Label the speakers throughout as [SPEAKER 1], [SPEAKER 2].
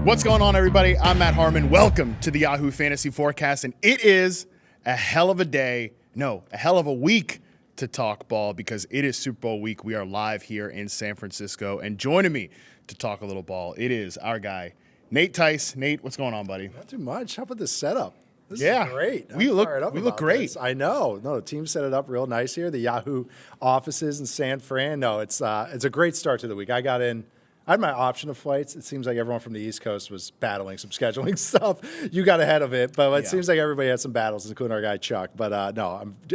[SPEAKER 1] What's going on, everybody? I'm Matt Harmon. Welcome to the Yahoo Fantasy Forecast, and it is a hell of a day, a hell of a week to talk ball because it is Super Bowl week. We are live here in San Francisco, and joining me to talk a little ball, it is our guy, Nate Tice. Nate, what's going on, buddy?
[SPEAKER 2] Not too much. How about the setup? This
[SPEAKER 1] is
[SPEAKER 2] great.
[SPEAKER 1] We look great.
[SPEAKER 2] This. I know. No, the team set it up real nice here. The Yahoo offices in San Fran. No, it's a great start to the week. I had my option of flights. It seems like everyone from the East Coast was battling some scheduling stuff. You got ahead of it, but it seems like everybody had some battles, including our guy Chuck. But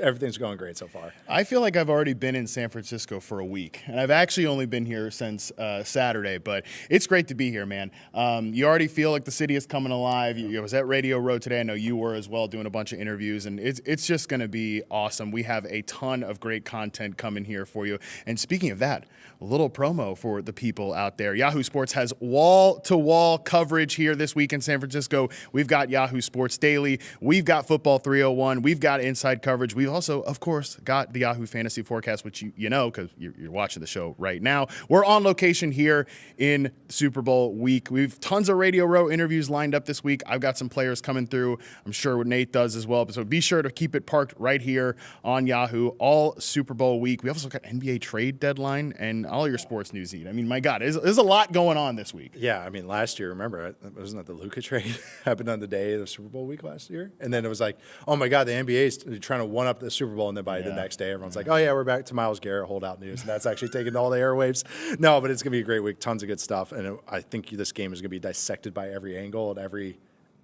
[SPEAKER 2] everything's going great so far.
[SPEAKER 1] I feel like I've already been in San Francisco for a week, and I've actually only been here since Saturday. But it's great to be here, man. You already feel like the city is coming alive. I was at Radio Row today. I know you were as well, doing a bunch of interviews, and it's just going to be awesome. We have a ton of great content coming here for you. And speaking of that, a little promo for the people out there. Yahoo Sports has wall-to-wall coverage here this week in San Francisco. We've got Yahoo Sports Daily. We've got Football 301. We've got inside coverage. We've also, of course, got the Yahoo Fantasy Forecast, which you know because you're watching the show right now. We're on location here in Super Bowl week. We've tons of Radio Row interviews lined up this week. I've got some players coming through. I'm sure what Nate does as well. So be sure to keep it parked right here on Yahoo all Super Bowl week. We also got NBA trade deadline and all your sports news. I mean, my God, there's a lot going on this week.
[SPEAKER 2] Yeah, I mean, last year, remember, wasn't that the Luka trade happened on the day of the Super Bowl week last year? And then it was like, oh my God, the NBA is trying to one-up the Super Bowl, and then by the next day, everyone's like, oh yeah, we're back to Myles Garrett holdout news, and that's actually taking all the airwaves. No, but it's going to be a great week, tons of good stuff, and I think this game is going to be dissected by every angle and every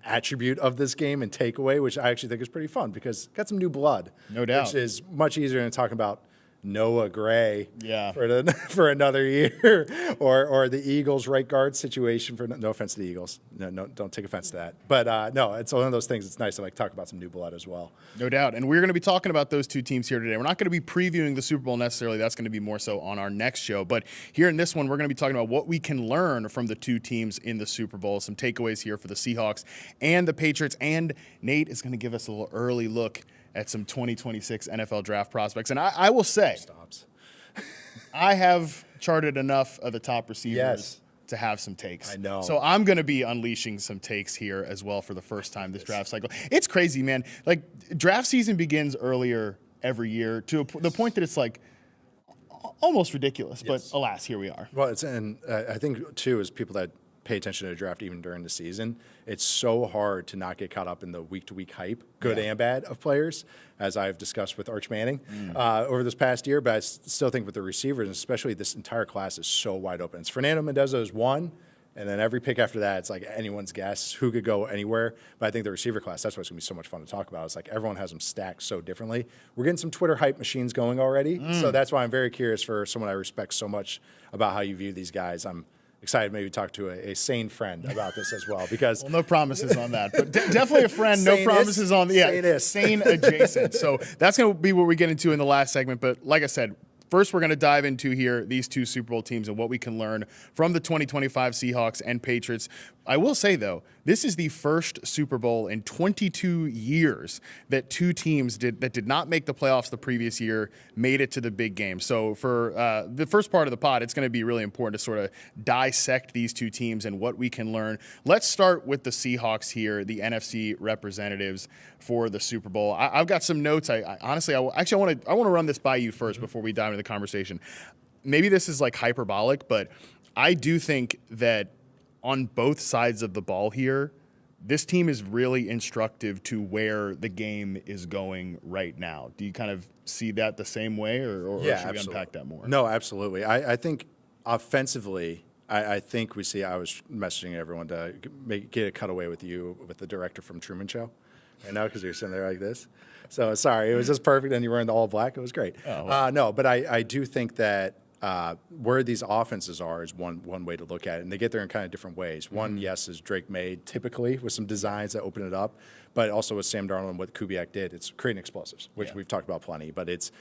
[SPEAKER 2] attribute of this game and takeaway, which I actually think is pretty fun because it got some new blood.
[SPEAKER 1] No doubt.
[SPEAKER 2] Which is much easier than talking about Noah Gray for another year, or the Eagles right guard situation for no offense to the Eagles, no, don't take offense to that, but no, it's one of those things. It's nice to talk about some new blood as well.
[SPEAKER 1] No doubt, and we're going to be talking about those two teams here today. We're not going to be previewing the Super Bowl necessarily. That's going to be more so on our next show. But here in this one, we're going to be talking about what we can learn from the two teams in the Super Bowl. Some takeaways here for the Seahawks and the Patriots. And Nate is going to give us a little early look at some 2026 NFL draft prospects. And I will say, I have charted enough of the top receivers to have some takes.
[SPEAKER 2] I know.
[SPEAKER 1] So I'm going to be unleashing some takes here as well for the first time this draft cycle. It's crazy, man. Draft season begins earlier every year to the point that it's almost ridiculous. But alas, here we are.
[SPEAKER 2] Well, I think, too, as people that pay attention to the draft even during the season, it's so hard to not get caught up in the week-to-week hype, good and bad, of players, as I've discussed with Arch Manning over this past year. But I still think with the receivers, and especially this entire class, is so wide open. It's Fernando Mendoza is one, and then every pick after that, it's like anyone's guess who could go anywhere. But I think the receiver class, that's why it's going to be so much fun to talk about. It's like everyone has them stacked so differently. We're getting some Twitter hype machines going already, so that's why I'm very curious for someone I respect so much about how you view these guys. I'm excited maybe talk to a sane friend about this as well, because
[SPEAKER 1] no promises on that, but definitely a friend. No promises on sane adjacent. So that's going to be what we get into in the last segment. But like I said, first we're going to dive into here these two Super Bowl teams and what we can learn from the 2025 Seahawks and Patriots. I will say, though, this is the first Super Bowl in 22 years that two teams that did not make the playoffs the previous year made it to the big game. So for the first part of the pod, it's going to be really important to sort of dissect these two teams and what we can learn. Let's start with the Seahawks here, the NFC representatives for the Super Bowl. I've got some notes. I honestly want to run this by you first before we dive into the conversation. Maybe this is hyperbolic, but I do think that on both sides of the ball here, this team is really instructive to where the game is going right now. Do you kind of see that the same way, or should we unpack that more?
[SPEAKER 2] No, absolutely. I think offensively, I think we see. I was messaging everyone to get a cutaway with you with the director from Truman Show right now because you're sitting there like this. So sorry, it was just perfect, and you were in the all black. It was great.
[SPEAKER 1] Oh, well.
[SPEAKER 2] No, but I do think that where these offenses are is one way to look at it, and they get there in kind of different ways. One, yes, is Drake made typically with some designs that open it up, but also with Sam Darnold and what Kubiak did, it's creating explosives, which we've talked about plenty. But it's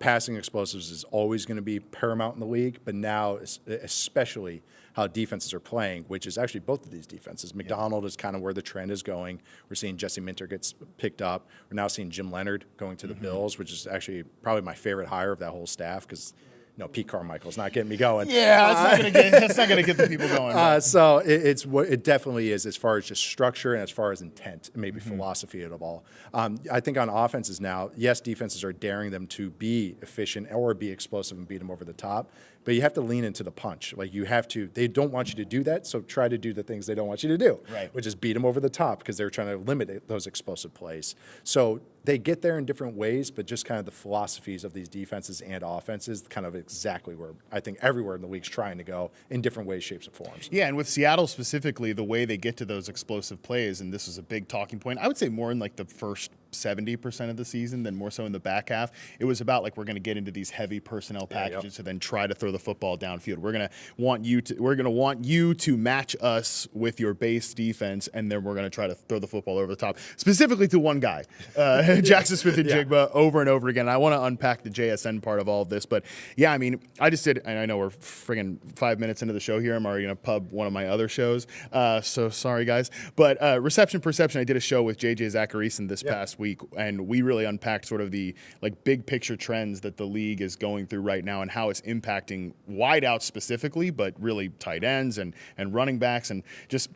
[SPEAKER 2] passing explosives is always going to be paramount in the league, but now especially how defenses are playing, which is actually both of these defenses. McDonald is kind of where the trend is going. We're seeing Jesse Minter gets picked up. We're now seeing Jim Leonard going to the Bills, which is actually probably my favorite hire of that whole staff because No, Pete Carmichael's not getting me going.
[SPEAKER 1] Yeah, that's not gonna get the people going.
[SPEAKER 2] So it's what it definitely is as far as just structure and as far as intent and maybe philosophy of it all. I think on offenses now, yes, defenses are daring them to be efficient or be explosive and beat them over the top. But you have to lean into the punch. Like you have to, they don't want you to do that, so try to do the things they don't want you to do,
[SPEAKER 1] right?
[SPEAKER 2] Which is beat them over the top because they're trying to limit those explosive plays. So they get there in different ways, but just kind of the philosophies of these defenses and offenses, kind of exactly where I think everywhere in the league's trying to go in different ways, shapes, and forms.
[SPEAKER 1] Yeah, and with Seattle specifically, the way they get to those explosive plays, and this is a big talking point, I would say more in like the first 70% of the season than more so in the back half. It was about like we're going to get into these heavy personnel packages to then try to throw the football downfield. We're going to want you to match us with your base defense, and then we're going to try to throw the football over the top, specifically to one guy, Jackson Smith and Jigba, over and over again. I want to unpack the JSN part of all of this, but yeah, I mean, I just did, and I know we're friggin' 5 minutes into the show here. I'm already going to pub one of my other shows, so sorry guys. But Reception Perception, I did a show with JJ Zachariason this past week, and we really unpacked sort of the like big picture trends that the league is going through right now and how it's impacting wideouts specifically, but really tight ends and running backs and just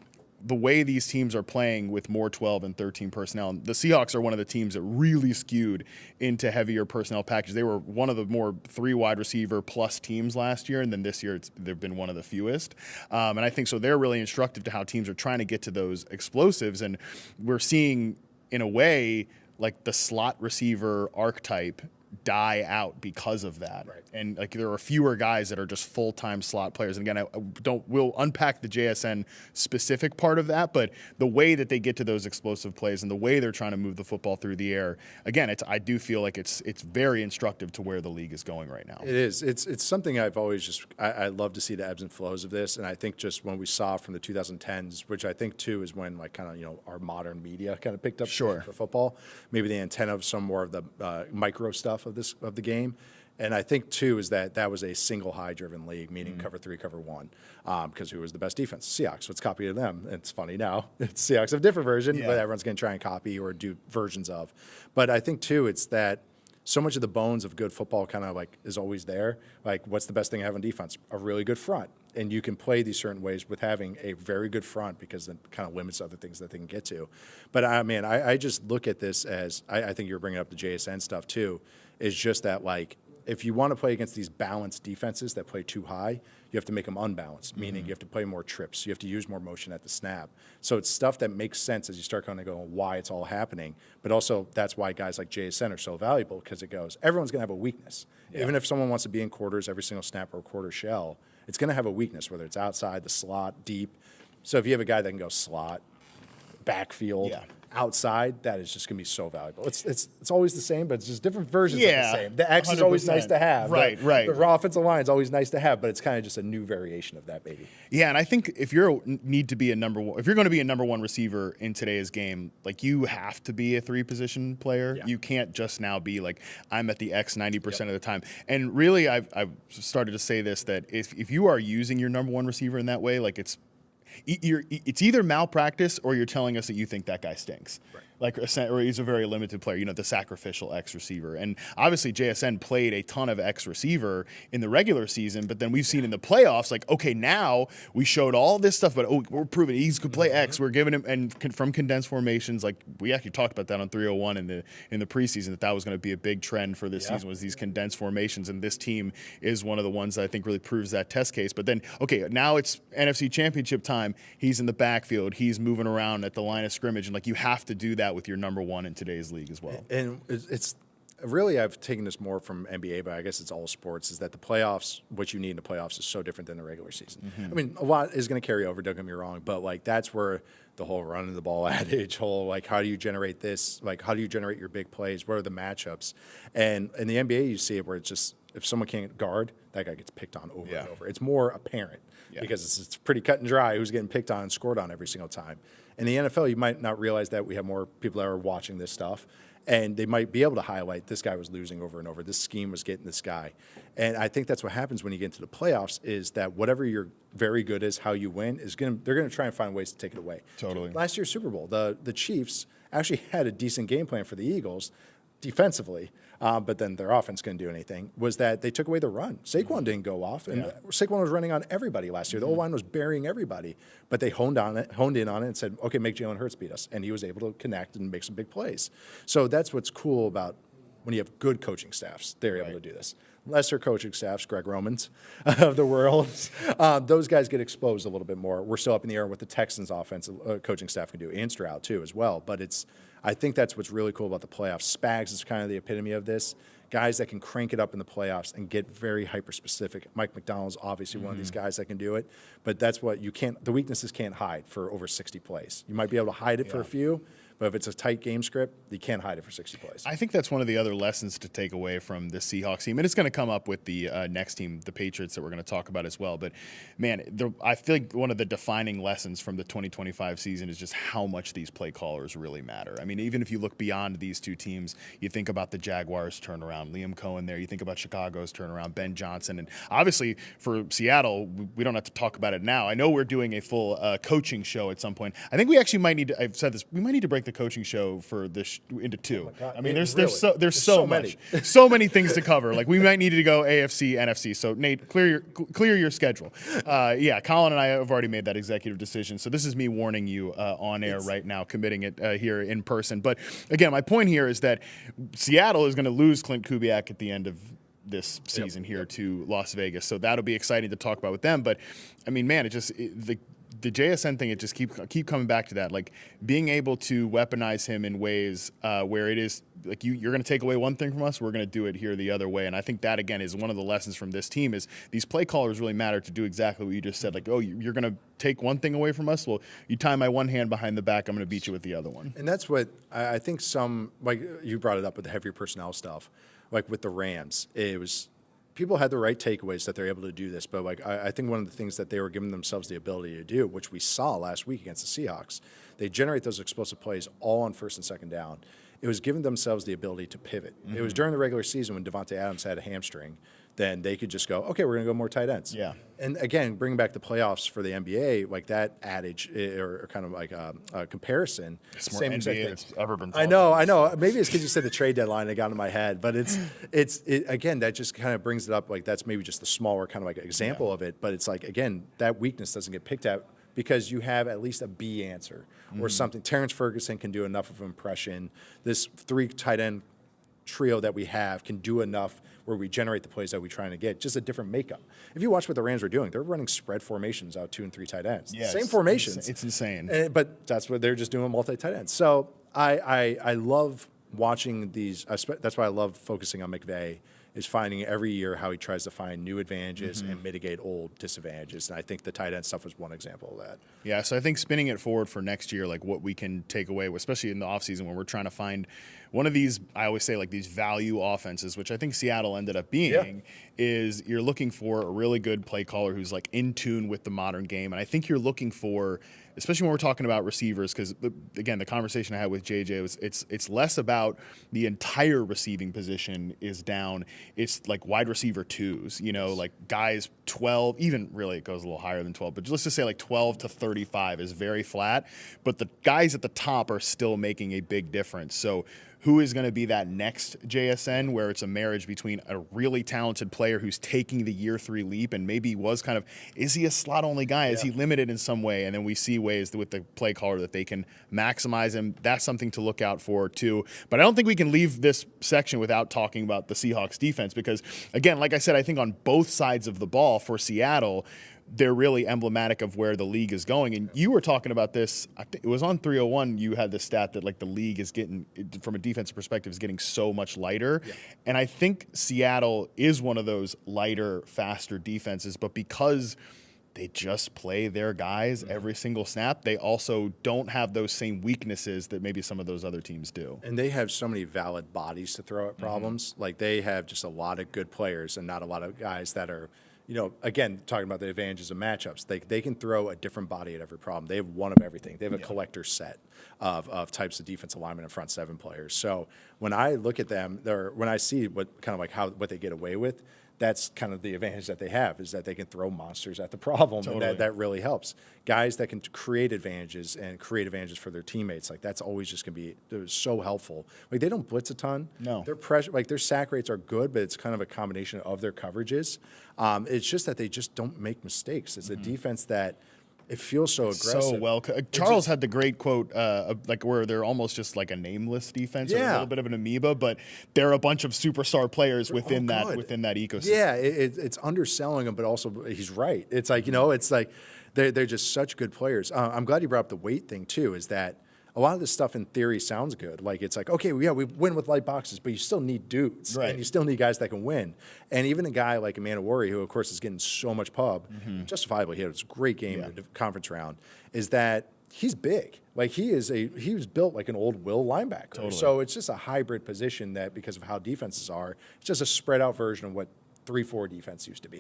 [SPEAKER 1] the way these teams are playing with more 12 and 13 personnel. And the Seahawks are one of the teams that really skewed into heavier personnel packages. They were one of the more 3 wide receiver plus teams last year, and then this year they've been one of the fewest. And I think so they're really instructive to how teams are trying to get to those explosives, and we're seeing in a way like the slot receiver archetype die out because of that.
[SPEAKER 2] Right.
[SPEAKER 1] And like there are fewer guys that are just full-time slot players. And again, we'll unpack the JSN specific part of that, but the way that they get to those explosive plays and the way they're trying to move the football through the air, again, I do feel like it's very instructive to where the league is going right now.
[SPEAKER 2] It is. It's something I've always I love to see the ebbs and flows of this. And I think just when we saw from the 2010s, which I think too is when like kind of, our modern media kind of picked up for football, maybe the antenna of some more of the micro stuff of the game. And I think, too, is that was a single high-driven league, meaning cover 3, cover 1, because who was the best defense? Seahawks. So it's copy to them. It's funny now. It's Seahawks have a different version, but everyone's going to try and copy or do versions of. But I think, too, it's that so much of the bones of good football kind of like is always there. Like, what's the best thing I have on defense? A really good front. And you can play these certain ways with having a very good front because it kind of limits other things that they can get to. But, I just look at this as I think you're bringing up the JSN stuff, too, is just that, like, if you want to play against these balanced defenses that play too high, you have to make them unbalanced, meaning you have to play more trips. You have to use more motion at the snap. So it's stuff that makes sense as you start kind of going why it's all happening. But also that's why guys like JSN are so valuable because it goes, everyone's going to have a weakness. Yeah. Even if someone wants to be in quarters every single snap or quarter shell, it's going to have a weakness, whether it's outside, the slot, deep. So if you have a guy that can go slot, backfield, outside, that is just going to be so valuable. It's always the same, but it's just different versions of the same. The X is always nice to have.
[SPEAKER 1] Right.
[SPEAKER 2] The raw offensive line is always nice to have, but it's kind of just a new variation of that, maybe.
[SPEAKER 1] Yeah, and I think if you're going to be a number one receiver in today's game, like you have to be a 3-position player. Yeah. You can't just now be like, I'm at the X 90% of the time. And really, I've started to say this, that if you are using your number one receiver in that way, like it's either malpractice or you're telling us that you think that guy stinks. Right. Or he's a very limited player, the sacrificial X receiver. And obviously JSN played a ton of X receiver in the regular season, but then we've seen in the playoffs, like, okay, now we showed all this stuff, but we're proving he could play X. We're giving him, and from condensed formations, like we actually talked about that on 301 in the preseason, that was going to be a big trend for this season, was these condensed formations. And this team is one of the ones that I think really proves that test case. But then, okay, now it's NFC Championship time. He's in the backfield. He's moving around at the line of scrimmage. And like, you have to do that with your number one in today's league as well.
[SPEAKER 2] And it's really, I've taken this more from NBA, but I guess it's all sports, is that the playoffs, what you need in the playoffs is so different than the regular season. Mm-hmm. I mean, a lot is going to carry over, don't get me wrong, but like that's where the whole running the ball adage, like how do you generate this? Like how do you generate your big plays? What are the matchups? And in the NBA, you see it where it's just, if someone can't guard, that guy gets picked on over and over. It's more apparent because it's pretty cut and dry who's getting picked on and scored on every single time. In the NFL, you might not realize that we have more people that are watching this stuff, and they might be able to highlight this guy was losing over and over. This scheme was getting this guy. And I think that's what happens when you get into the playoffs, is that whatever you're very good is, how you win, they're going to try and find ways to take it away.
[SPEAKER 1] Totally.
[SPEAKER 2] Last year's Super Bowl, the Chiefs actually had a decent game plan for the Eagles. defensively, but then their offense couldn't do anything, was that they took away the run. Saquon didn't go off, and Saquon was running on everybody last year. The O-line was burying everybody, but they honed in on it and said, okay, make Jalen Hurts beat us. And he was able to connect and make some big plays. So that's what's cool about when you have good coaching staffs. They're able to do this. Lesser coaching staffs, Greg Romans of the world, those guys get exposed a little bit more. We're still up in the air with the Texans' offensive coaching staff can do, and Stroud too as well. But I think that's what's really cool about the playoffs. Spags is kind of the epitome of this. Guys that can crank it up in the playoffs and get very hyper-specific. Mike McDonald's obviously one of these guys that can do it, but that's what you can't. The weaknesses can't hide for over 60 plays. You might be able to hide it for a few, but if it's a tight game script, you can't hide it for 60 plays.
[SPEAKER 1] I think that's one of the other lessons to take away from the Seahawks team. And it's going to come up with the next team, the Patriots, that we're going to talk about as well. But, man, I feel like one of the defining lessons from the 2025 season is just how much these play callers really matter. I mean, even if you look beyond these two teams, you think about the Jaguars' turnaround, Liam Cohen there. You think about Chicago's turnaround, Ben Johnson. And obviously for Seattle, we don't have to talk about it now. I know we're doing a full coaching show at some point. I think we actually might need to, I've said this, we might need to break the coaching show for this into two. I mean, there's so much, so many things to cover. Like we might need to go AFC, NFC. So Nate, clear your schedule. Colin and I have already made that executive decision. So this is me warning you on air right now, committing it here in person. But again, my point here is that Seattle is going to lose Clint Kubiak at the end of this season here to Las Vegas. So that'll be exciting to talk about with them. But I mean, man, the JSN thing, it just keep coming back to that, like being able to weaponize him in ways where it is like you're going to take away one thing from us, we're going to do it here the other way. And I think that again is one of the lessons from this team is these play callers really matter to do exactly what you just said. Like, oh, you're going to take one thing away from us. Well, you tie my one hand behind the back, I'm going to beat you with the other one.
[SPEAKER 2] And that's what I think some, like you brought it up with the heavier personnel stuff, like with the Rams, it was. People had the right takeaways that they're able to do this, but like I think one of the things that they were giving themselves the ability to do, which we saw last week against the Seahawks, they generate those explosive plays all on first and second down. It was giving themselves the ability to pivot. It was during the regular season when Devontae Adams had a hamstring, then they could just go, okay, we're going to go more tight ends.
[SPEAKER 1] Yeah.
[SPEAKER 2] And again, bringing back the playoffs for the NBA, like that adage or kind of like a comparison.
[SPEAKER 1] It's more NBA that's ever been.
[SPEAKER 2] I know. Maybe it's because you said the trade deadline that got into my head, but it's again, that just kind of brings it up. Like that's maybe just the smaller kind of like example of it, but it's like, again, that weakness doesn't get picked at because you have at least a B answer or something. Terrence Ferguson can do enough of an impression. This 3 tight end trio that we have can do enough where we generate the plays that we're trying to get, just a different makeup. If you watch what the Rams were doing, they're running spread formations out 2 and 3 tight ends.
[SPEAKER 1] Yeah,
[SPEAKER 2] same formations.
[SPEAKER 1] It's insane.
[SPEAKER 2] But that's what they're just doing, multi-tight ends. So I love watching these. That's why I love focusing on McVay, is finding every year how he tries to find new advantages and mitigate old disadvantages. And I think the tight end stuff was one example of that.
[SPEAKER 1] Yeah, so I think spinning it forward for next year, like what we can take away, especially in the offseason when we're trying to find one of these, I always say, like these value offenses, which I think Seattle ended up being, is you're looking for a really good play caller who's like in tune with the modern game. And I think you're looking for, especially when we're talking about receivers, because again, the conversation I had with JJ was it's less about the entire receiving position is down. It's like wide receiver twos, like guys 12, even really it goes a little higher than 12, but let's just say like 12 to 35 is very flat, but the guys at the top are still making a big difference. So who is going to be that next JSN where it's a marriage between a really talented player who's taking the year 3 leap and maybe was kind of, is he a slot only guy? Is he limited in some way? And then we see ways with the play caller that they can maximize him. That's something to look out for too. But I don't think we can leave this section without talking about the Seahawks defense because, again, like I said, I think on both sides of the ball for Seattle, they're really emblematic of where the league is going. And you were talking about this, I think it was on 301, you had the stat that like the league is getting, from a defensive perspective, is getting so much lighter. Yeah. And I think Seattle is one of those lighter, faster defenses, but because they just play their guys every single snap, they also don't have those same weaknesses that maybe some of those other teams do.
[SPEAKER 2] And they have so many valid bodies to throw at problems. Like they have just a lot of good players and not a lot of guys that are, again, talking about the advantages of matchups, they can throw a different body at every problem. They have one of everything. They have a collector set of types of defensive linemen and front 7 players. So when I look at them, when I see what kind of like what they get away with, that's kind of the advantage that they have, is that they can throw monsters at the problem, and that really helps. Guys that can create advantages for their teammates, like that's always just going to be so helpful. Like they don't blitz a ton.
[SPEAKER 1] No,
[SPEAKER 2] their pressure, like their sack rates are good, but it's kind of a combination of their coverages. It's just that they just don't make mistakes. It's a defense that. It feels so aggressive.
[SPEAKER 1] So well. Charles had the great quote, like where they're almost just like a nameless defense, or a little bit of an amoeba, but they're a bunch of superstar players within that ecosystem.
[SPEAKER 2] Yeah, it's underselling them, but also he's right. It's like it's like they're just such good players. I'm glad you brought up the weight thing too. Is that a lot of this stuff in theory sounds good. Like it's like, okay, we win with light boxes, but you still need dudes, and you still need guys that can win. And even a guy like Amanawari, who of course is getting so much pub, justifiably, he had a great game in the conference round, is that he's big. Like he was built like an old Will linebacker. Totally. So it's just a hybrid position that, because of how defenses are, it's just a spread out version of what 3-4 defense used to be.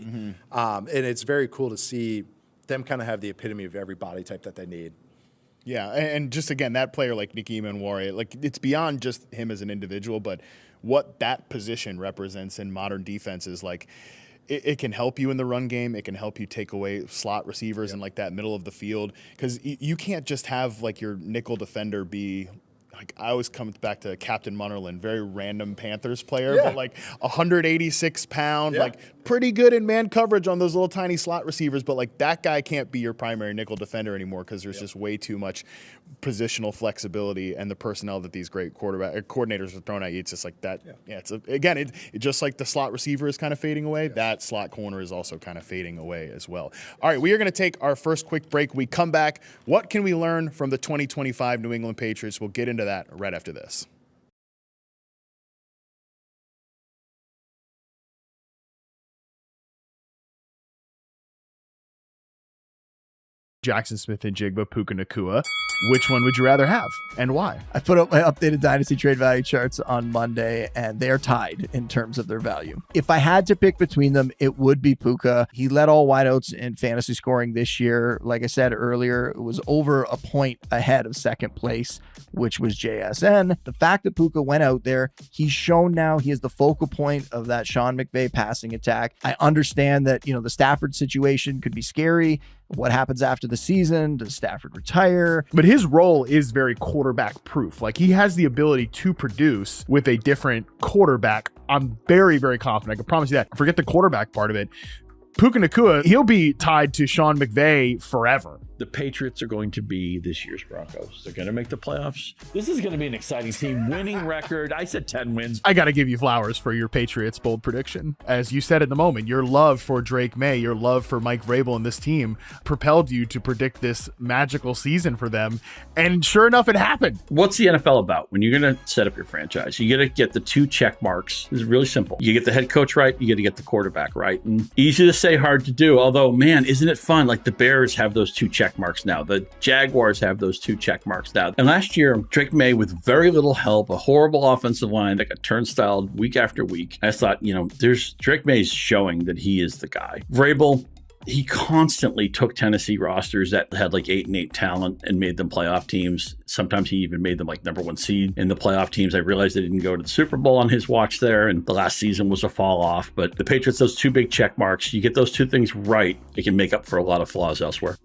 [SPEAKER 2] And it's very cool to see them kind of have the epitome of every body type that they need.
[SPEAKER 1] Yeah, and just again, that player like Nicky Manwari, like it's beyond just him as an individual, but what that position represents in modern defenses, like it can help you in the run game. It can help you take away slot receivers and like that middle of the field, because you can't just have like your nickel defender be. Like I always come back to Captain Munnerlyn, very random Panthers player, but like 186 pound, like pretty good in man coverage on those little tiny slot receivers. But like that guy can't be your primary nickel defender anymore, because there's just way too much positional flexibility, and the personnel that these great coordinators are throwing at you. It's just like that. Yeah, it's just like the slot receiver is kind of fading away. That slot corner is also kind of fading away as well. All right, we are going to take our first quick break. We come back. What can we learn from the 2025 New England Patriots? We'll get into that right after this. Jackson Smith and Jigba, Puka Nacua. Which one would you rather have, and why?
[SPEAKER 3] I put up my updated Dynasty trade value charts on Monday, and they are tied in terms of their value. If I had to pick between them, it would be Puka. He led all wideouts in fantasy scoring this year. Like I said earlier, it was over a point ahead of second place, which was JSN. The fact that Puka went out there, he's shown now he is the focal point of that Sean McVay passing attack. I understand that, the Stafford situation could be scary. What happens after the season? Does Stafford retire?
[SPEAKER 1] But his role is very quarterback proof. Like he has the ability to produce with a different quarterback. I'm very, very confident. I can promise you that. Forget the quarterback part of it. Puka Nacua, he'll be tied to Sean McVay forever.
[SPEAKER 4] The Patriots are going to be this year's Broncos. They're going to make the playoffs. This is going to be an exciting team. Winning record. I said 10 wins.
[SPEAKER 1] I got to give you flowers for your Patriots bold prediction. As you said in the moment, your love for Drake May, your love for Mike Vrabel and this team propelled you to predict this magical season for them. And sure enough, it happened.
[SPEAKER 4] What's the NFL about? When you're going to set up your franchise, you got to get the 2 check marks. This is really simple. You get the head coach right. You got to get the quarterback right. And easy to say, hard to do. Although, man, isn't it fun? Like the Bears have those 2 check marks now. The Jaguars have those 2 check marks now. And last year, Drake May, with very little help, a horrible offensive line that got turnstiled week after week. I thought, there's Drake May's showing that he is the guy. Vrabel, he constantly took Tennessee rosters that had like 8-8 talent and made them playoff teams. Sometimes he even made them like number 1 seed in the playoff teams. I realized they didn't go to the Super Bowl on his watch there, and the last season was a fall off. But the Patriots, those 2 big check marks, you get those 2 things right, it can make up for a lot of flaws elsewhere.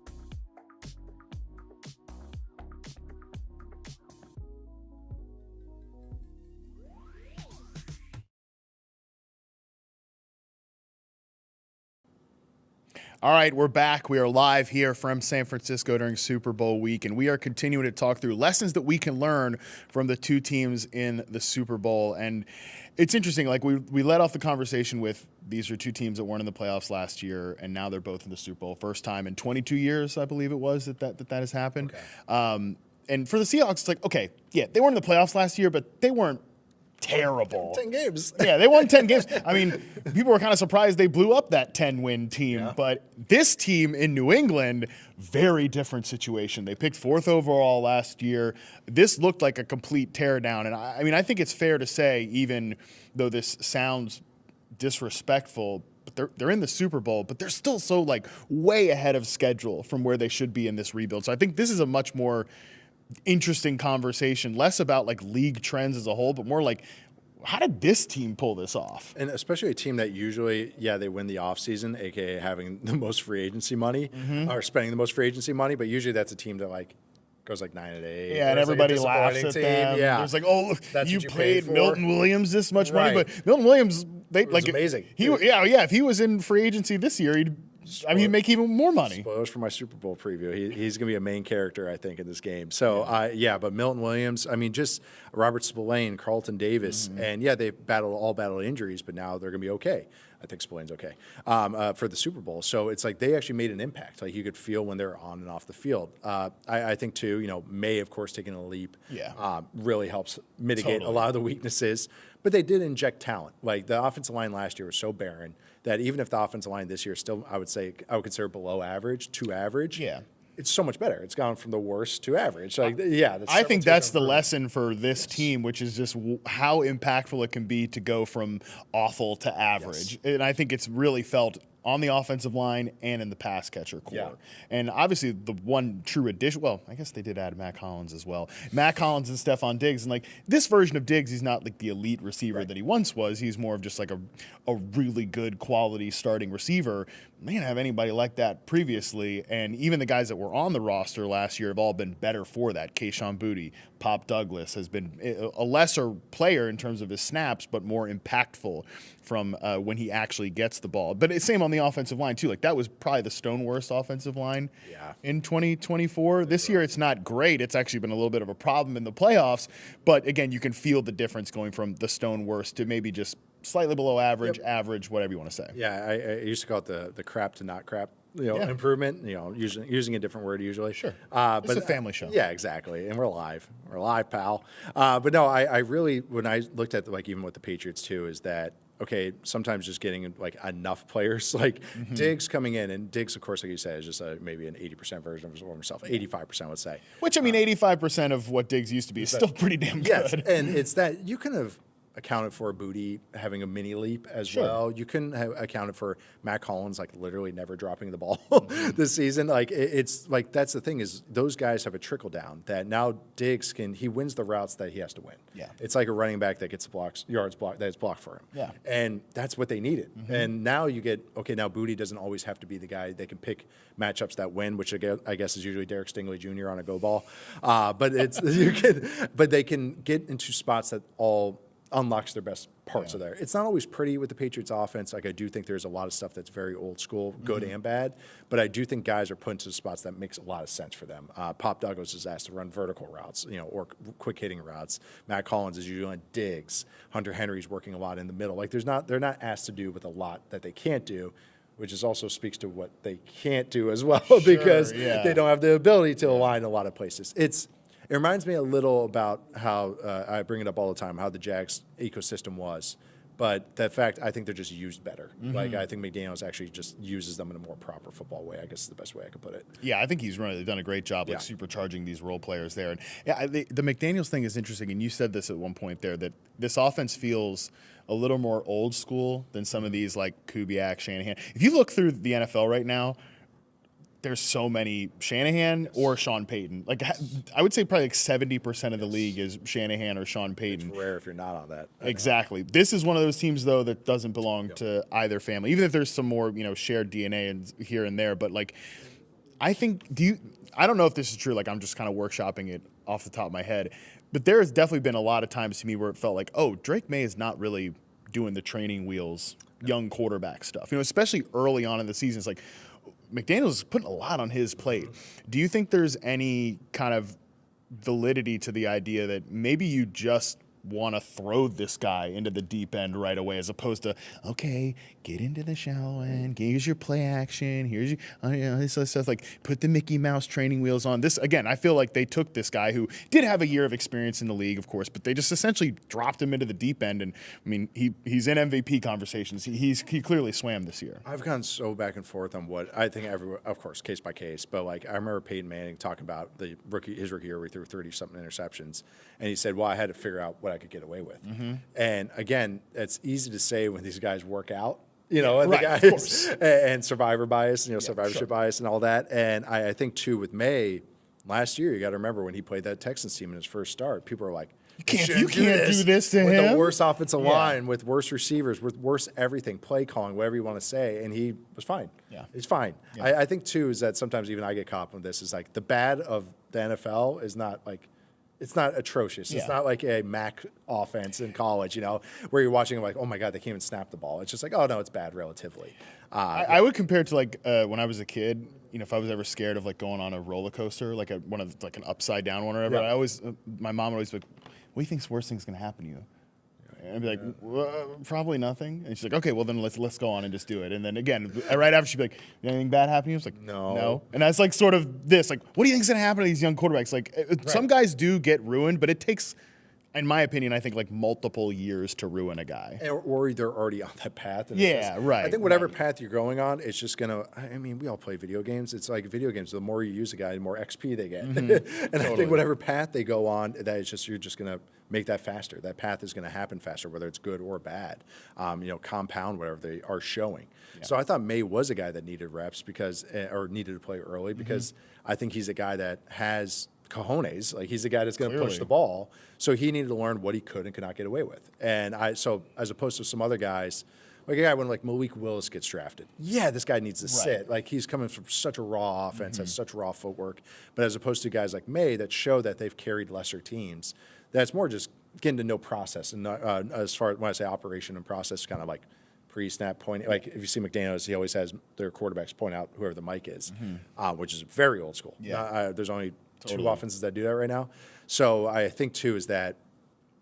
[SPEAKER 1] All right, we're back. We are live here from San Francisco during Super Bowl week, and we are continuing to talk through lessons that we can learn from the 2 teams in the Super Bowl. And it's interesting, like we led off the conversation with these are 2 teams that weren't in the playoffs last year, and now they're both in the Super Bowl. First time in 22 years, I believe it was, that has happened. Okay. And for the Seahawks, it's like, okay, yeah, they weren't in the playoffs last year, but they weren't terrible.
[SPEAKER 2] 10 games.
[SPEAKER 1] Yeah, they won 10 games. I mean, people were kind of surprised they blew up that 10-win team. But this team in New England, very different situation. They picked 4th overall last year. This looked like a complete teardown. And I mean, I think it's fair to say, even though this sounds disrespectful, but they're in the Super Bowl, but they're still so like way ahead of schedule from where they should be in this rebuild. So I think this is a much more interesting conversation, less about like league trends as a whole, but more like how did this team pull this off?
[SPEAKER 2] And especially a team that usually, they win the offseason, aka having the most free agency money or spending the most free agency money. But usually that's a team that like goes like 9-8.
[SPEAKER 1] Yeah, and everybody laughs at them.
[SPEAKER 2] Yeah,
[SPEAKER 1] there's like, oh,
[SPEAKER 2] that's
[SPEAKER 1] you
[SPEAKER 2] what
[SPEAKER 1] paid Milton Williams this much money,
[SPEAKER 2] Right.
[SPEAKER 1] but Milton Williams,
[SPEAKER 2] amazing.
[SPEAKER 1] If he was in free agency this year, he'd make even more money.
[SPEAKER 2] Spoilers for my Super Bowl preview. He's going to be a main character, I think, in this game. So, but Milton Williams, I mean, just Robert Spillane, Carlton Davis, and they all battled injuries, but now they're going to be okay. I think Spillane's okay for the Super Bowl. So it's like they actually made an impact. Like you could feel when they're on and off the field. I think too, May, of course, taking a leap really helps mitigate a lot of the weaknesses. But they did inject talent. Like the offensive line last year was so barren that even if the offensive line this year is still, I would consider below average to average.
[SPEAKER 1] Yeah.
[SPEAKER 2] It's so much better. It's gone from the worst to average. Like,
[SPEAKER 1] I think that's the lesson for this team, which is just how impactful it can be to go from awful to average. And I think it's really felt on the offensive line and in the pass catcher core.
[SPEAKER 2] Yeah.
[SPEAKER 1] And obviously the one true addition, well, I guess they did add Matt Collins as well. Matt Collins and Stephon Diggs. And like this version of Diggs, he's not like the elite receiver that he once was. He's more of just like a really good quality starting receiver. They didn't have anybody like that previously. And even the guys that were on the roster last year have all been better for that. Kayshon Boutte, Pop Douglas has been a lesser player in terms of his snaps, but more impactful from when he actually gets the ball. But it's same on the offensive line too. Like that was probably the stone worst offensive line in 2024. This year it's not great. It's actually been a little bit of a problem in the playoffs. But again, you can feel the difference going from the stone worst to maybe just slightly below average, average, whatever you want to say.
[SPEAKER 2] Yeah, I used to call it the crap to not crap. Improvement. Using a different word usually.
[SPEAKER 1] Sure.
[SPEAKER 2] But
[SPEAKER 1] it's a family show.
[SPEAKER 2] Yeah, exactly. And we're live. We're live, pal. But no, I really, when I looked at like even with the Patriots too, is that okay? Sometimes just getting like enough players, like Diggs coming in, and Diggs, of course, like you said, is just maybe an 80% version of himself. 85%, let's say.
[SPEAKER 1] Which I mean, 85% of what Diggs used to be is still pretty damn good.
[SPEAKER 2] Yes, and it's that you kind of accounted for Boutte having a mini leap as well. You couldn't have accounted for Matt Collins like literally never dropping the ball this season. Like it's like that's the thing is those guys have a trickle down that now Diggs he wins the routes that he has to win.
[SPEAKER 1] Yeah,
[SPEAKER 2] it's like a running back that gets yards blocked that is blocked for him.
[SPEAKER 1] Yeah,
[SPEAKER 2] and that's what they needed. And now you get now Boutte doesn't always have to be the guy. They can pick matchups that win, which I guess is usually Derek Stingley Jr. on a go ball. But they can get into spots that all unlocks their best parts of there. It's not always pretty with the Patriots offense. Like I do think there's a lot of stuff that's very old school, good and bad, but I do think guys are put into spots that makes a lot of sense for them. Pop Douglas is asked to run vertical routes, or quick hitting routes. Matt Collins is usually on digs. Hunter Henry's working a lot in the middle. Like they're not asked to do with a lot that they can't do, which is also speaks to what they can't do as well because they don't have the ability to align a lot of places. It reminds me a little about how I bring it up all the time, how the Jags ecosystem was. But that fact, I think they're just used better. Like, I think McDaniels actually just uses them in a more proper football way, I guess is the best way I could put it.
[SPEAKER 1] Yeah, I think he's really done a great job supercharging these role players there. And the McDaniels thing is interesting, and you said this at one point there, that this offense feels a little more old school than some of these like Kubiak, Shanahan. If you look through the NFL right now, there's so many Shanahan or Sean Payton. Like I would say probably like 70% of the league is Shanahan or Sean Payton.
[SPEAKER 2] It's rare if you're not on that.
[SPEAKER 1] Exactly. This is one of those teams though that doesn't belong to either family, even if there's some more shared DNA here and there. But like, I think I don't know if this is true. Like I'm just kind of workshopping it off the top of my head, but there has definitely been a lot of times to me where it felt like, oh, Drake May is not really doing the training wheels, young quarterback stuff. Especially early on in the season, it's like. McDaniels is putting a lot on his plate. Do you think there's any kind of validity to the idea that maybe you just want to throw this guy into the deep end right away as opposed to, okay, get into the shallow end, here's your play action, here's your, this other stuff, like put the Mickey Mouse training wheels on. This, again, I feel like they took this guy who did have a year of experience in the league, of course, but they just essentially dropped him into the deep end. And I mean, he's in MVP conversations. He clearly swam this year.
[SPEAKER 2] I've gone so back and forth on what I think of course, case by case, but like I remember Peyton Manning talking about his rookie year where he threw 30-something interceptions. And he said, well, I had to figure out what I could get away with. And again, it's easy to say when these guys work out, and the guys and survivor bias, survivorship bias and all that. And I think too with May last year, you got to remember when he played that Texans team in his first start, people were like,
[SPEAKER 1] You can't do this to
[SPEAKER 2] with
[SPEAKER 1] him.
[SPEAKER 2] the worst offensive line, with worse receivers, with worse everything, play calling, whatever you want to say, and he was fine.
[SPEAKER 1] Yeah.
[SPEAKER 2] He's fine.
[SPEAKER 1] Yeah.
[SPEAKER 2] I think, too, is that sometimes even I get caught up on this, is like the bad of the NFL is not like, it's not atrocious.
[SPEAKER 1] Yeah.
[SPEAKER 2] It's not like a Mac offense in college, where you're watching like, oh my God, they can't even snap the ball. It's just like, oh no, it's bad relatively.
[SPEAKER 1] I would compare it to like when I was a kid. If I was ever scared of like going on a roller coaster, like an upside down one or whatever,
[SPEAKER 2] Yeah.
[SPEAKER 1] I always my mom would always be like, "What do you think's the worst thing's gonna happen to you?" And I'd be like, well, "Probably nothing." And she's like, "Okay, well then let's go on and just do it." And then again, right after she'd be like, "Anything bad happen to you?" I was like, "No." And that's like sort of this, like, what do you think's gonna happen to these young quarterbacks? Like, some guys do get ruined, but it takes, in my opinion, I think like multiple years to ruin a guy.
[SPEAKER 2] Or they're already on that path. And
[SPEAKER 1] Right.
[SPEAKER 2] I think whatever path you're going on, it's just going to, I mean, we all play video games. It's like video games. The more you use a guy, the more XP they get. And I think whatever path they go on, that is just, you're just going to make that faster. That path is going to happen faster, whether it's good or bad. Compound whatever they are showing. Yeah. So I thought May was a guy that needed reps or needed to play early because I think he's a guy that has cojones. Like, he's a guy that's going to push the ball. So he needed to learn what he could and could not get away with. And so as opposed to some other guys, like a guy when like Malik Willis gets drafted, this guy needs to sit. Like, he's coming from such a raw offense, has such raw footwork. But as opposed to guys like May that show that they've carried lesser teams, that's more just getting to know process. And as far as when I say operation and process, kind of like pre-snap pointing. Like, if you see McDaniels, he always has their quarterbacks point out whoever the mic is, which is very old school. Yeah. There's only two offenses that do that right now. So I think, too, is that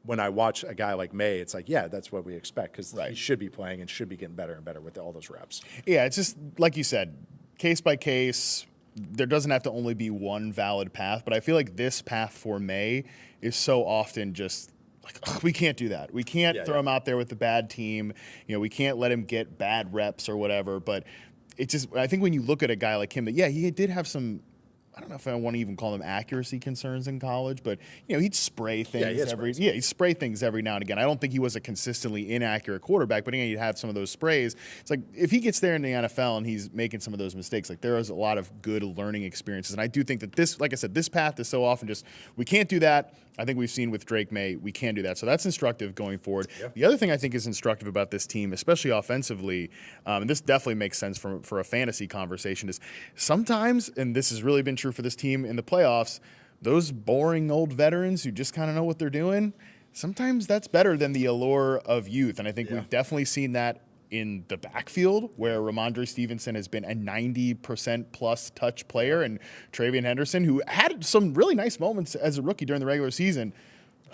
[SPEAKER 2] when I watch a guy like May, it's like, that's what we expect because he should be playing and should be getting better and better with all those reps.
[SPEAKER 1] Yeah, it's just, like you said, case by case. There doesn't have to only be one valid path, but I feel like this path for May is so often just like, we can't do that. We can't throw him out there with the bad team. We can't let him get bad reps or whatever. But it's just, I think when you look at a guy like him, that he did have some, I don't know if I want to even call them accuracy concerns in college, but he'd spray things he'd spray things every now and again. I don't think he was a consistently inaccurate quarterback, but again, he'd have some of those sprays. It's like, if he gets there in the NFL and he's making some of those mistakes, like, there is a lot of good learning experiences. And I do think that this, like I said, this path is so often just, we can't do that. I think we've seen with Drake May, we can do that. So that's instructive going forward. Yep. The other thing I think is instructive about this team, especially offensively, and this definitely makes sense for a fantasy conversation, is sometimes, and this has really been true for this team in the playoffs, those boring old veterans who just kind of know what they're doing, sometimes that's better than the allure of youth. And I think we've definitely seen that in the backfield, where Ramondre Stevenson has been a 90% plus touch player, and Travion Henderson, who had some really nice moments as a rookie during the regular season,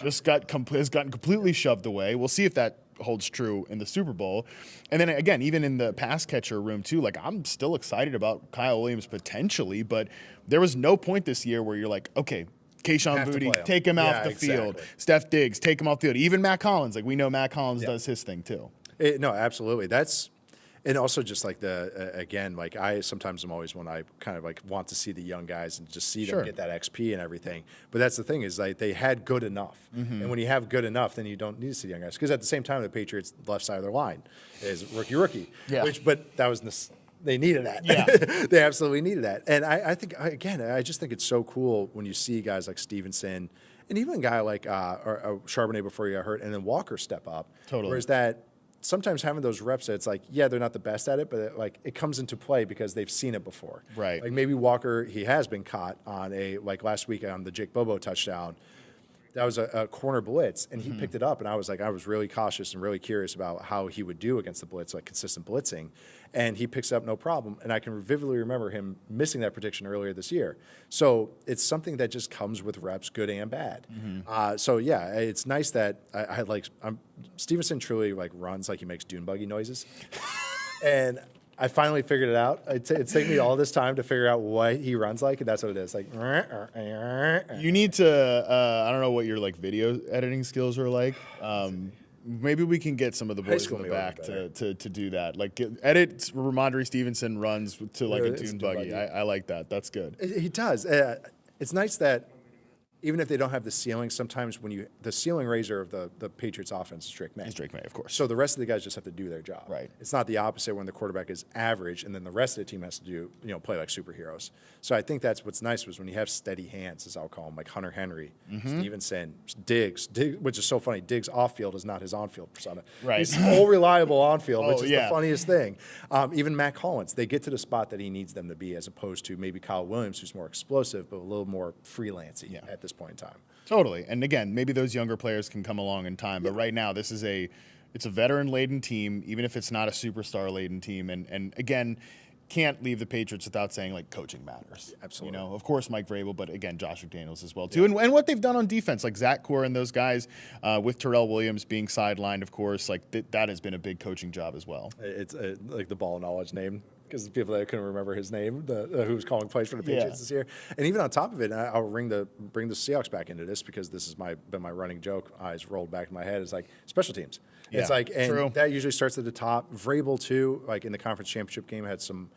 [SPEAKER 1] just has gotten completely shoved away. We'll see if that holds true in the Super Bowl. And then again, even in the pass catcher room too, like, I'm still excited about Kyle Williams potentially, but there was no point this year where you're like, okay, Kayshon Boutte, take him off the field. Steph Diggs, take him off the field. Even Matt Collins, like, we know Matt Collins does his thing too.
[SPEAKER 2] No, absolutely. And also just like again, like, I sometimes am always when I kind of like want to see the young guys and just see them get that XP and everything. But that's the thing, is like, they had good enough. And when you have good enough, then you don't need to see young guys. Because at the same time, the Patriots' left side of their line is rookie. Yeah. But that was they needed that. Yeah. They absolutely needed that. And I think, again, I just think it's so cool when you see guys like Stevenson and even a guy like Charbonnet before he got hurt, and then Walker step up. Totally. Whereas that, sometimes having those reps, it's like, they're not the best at it, but it comes into play because they've seen it before.
[SPEAKER 1] Right.
[SPEAKER 2] Like, maybe Walker, he has been caught on like last week on the Jake Bobo touchdown. That was a corner blitz, and he picked it up, and I was really cautious and really curious about how he would do against the blitz, like consistent blitzing. And he picks up no problem, and I can vividly remember him missing that prediction earlier this year. So it's something that just comes with reps, good and bad. It's nice that Stevenson truly like runs like he makes dune buggy noises, and I finally figured it out. It's taken me all this time to figure out what he runs like, and that's what it is. Like,
[SPEAKER 1] you need to. I don't know what your like video editing skills are like. Maybe we can get some of the boys in the back to do that. Like, edit Ramondre Stevenson runs to like a dune buggy. I like that. That's good.
[SPEAKER 2] He does. It's nice that even if they don't have the ceiling, sometimes the ceiling raiser of the Patriots offense is Drake May.
[SPEAKER 1] It's Drake May, of course.
[SPEAKER 2] So the rest of the guys just have to do their job.
[SPEAKER 1] Right.
[SPEAKER 2] It's not the opposite when the quarterback is average and then the rest of the team has to do, play like superheroes. So I think that's what's nice was when you have steady hands, as I'll call them, like Hunter Henry, Stevenson, Diggs, which is so funny. Diggs off-field is not his on-field persona.
[SPEAKER 1] Right.
[SPEAKER 2] He's all reliable on-field, which is the funniest thing. Even Matt Collins, they get to the spot that he needs them to be as opposed to maybe Kyle Williams, who's more explosive but a little more freelancey at this point in time.
[SPEAKER 1] Totally. And again, maybe those younger players can come along in time. But right now, it's a veteran-laden team, even if it's not a superstar-laden team. And again, can't leave the Patriots without saying, like, coaching matters.
[SPEAKER 2] Absolutely.
[SPEAKER 1] Of course, Mike Vrabel, but again, Josh McDaniels as well, too. And what they've done on defense, like Zach Core and those guys, with Terrell Williams being sidelined, of course, like that has been a big coaching job as well.
[SPEAKER 2] It's like the ball knowledge name. Because the people that couldn't remember his name, who was calling plays for the Patriots this year, and even on top of it, I'll bring the Seahawks back into this because this has been my running joke. Eyes rolled back in my head. It's like special teams.
[SPEAKER 1] Yeah,
[SPEAKER 2] it's like, and
[SPEAKER 1] true.
[SPEAKER 2] that usually starts at the top. Vrabel too, like in the conference championship game, had some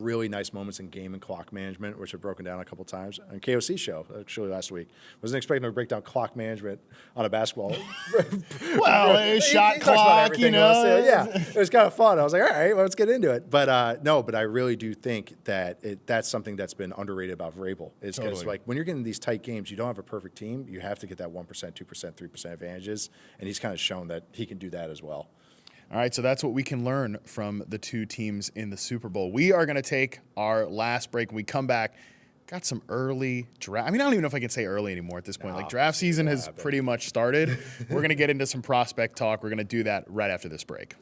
[SPEAKER 2] really nice moments in game and clock management, which have broken down a couple times. On KOC show, actually last week, wasn't expecting to break down clock management on a basketball.
[SPEAKER 1] Well, shot clock,
[SPEAKER 2] Yeah, it was kind of fun. I was like, all right, well, let's get into it. But no, but I really do think that that's something that's been underrated about Vrabel. Is because like when you're getting these tight games, you don't have a perfect team. You have to get that 1%, 2%, 3% advantages, and he's kind of shown that he can do that as well.
[SPEAKER 1] All right, so that's what we can learn from the two teams in the Super Bowl. We are going to take our last break. When we come back, got some early draft. I mean, I don't even know if I can say early anymore at this point. Like, draft season has pretty much started. We're going to get into some prospect talk. We're going to do that right after this break.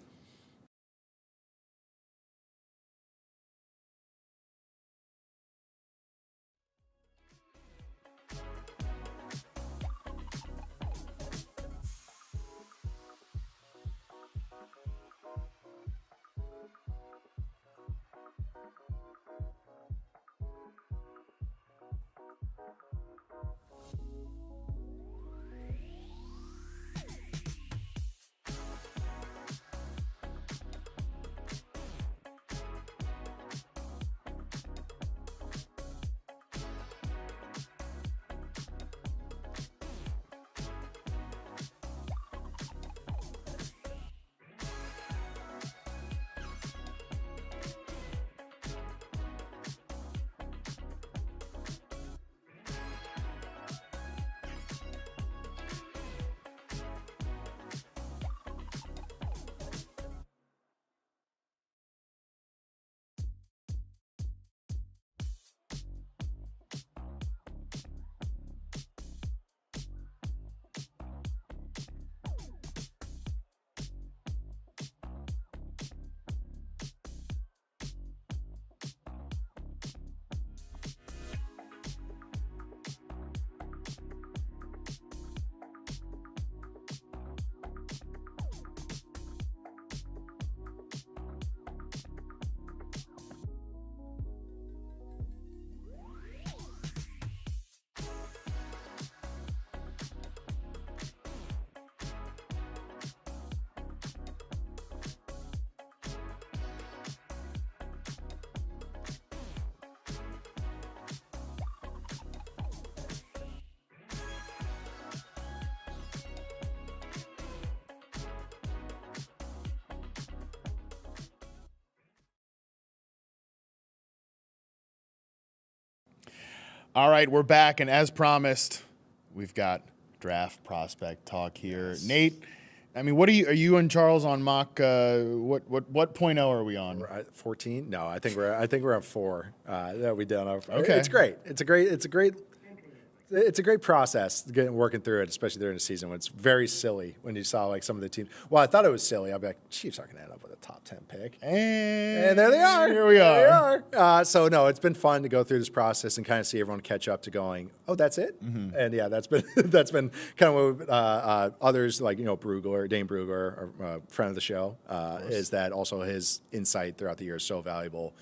[SPEAKER 1] All right, we're back, and as promised, we've got draft prospect talk here. Yes. Nate, I mean, are you and Charles on mock? What point are we on?
[SPEAKER 2] We're at 14? No, I think we're on 4 that we done.
[SPEAKER 1] Okay,
[SPEAKER 2] it's great. It's a great process working through it, especially during the season when it's very silly when you saw like some of the teams. Well, I thought it was silly. I'll be like, Chiefs aren't going to end up with a top 10 pick. And there they are.
[SPEAKER 1] Here we are.
[SPEAKER 2] So, no, it's been fun to go through this process and kind of see everyone catch up to going, oh, that's it? Mm-hmm. And, yeah, that's been kind of what others like, Dane Brugler, our friend of the show, is that also his insight throughout the year is so valuable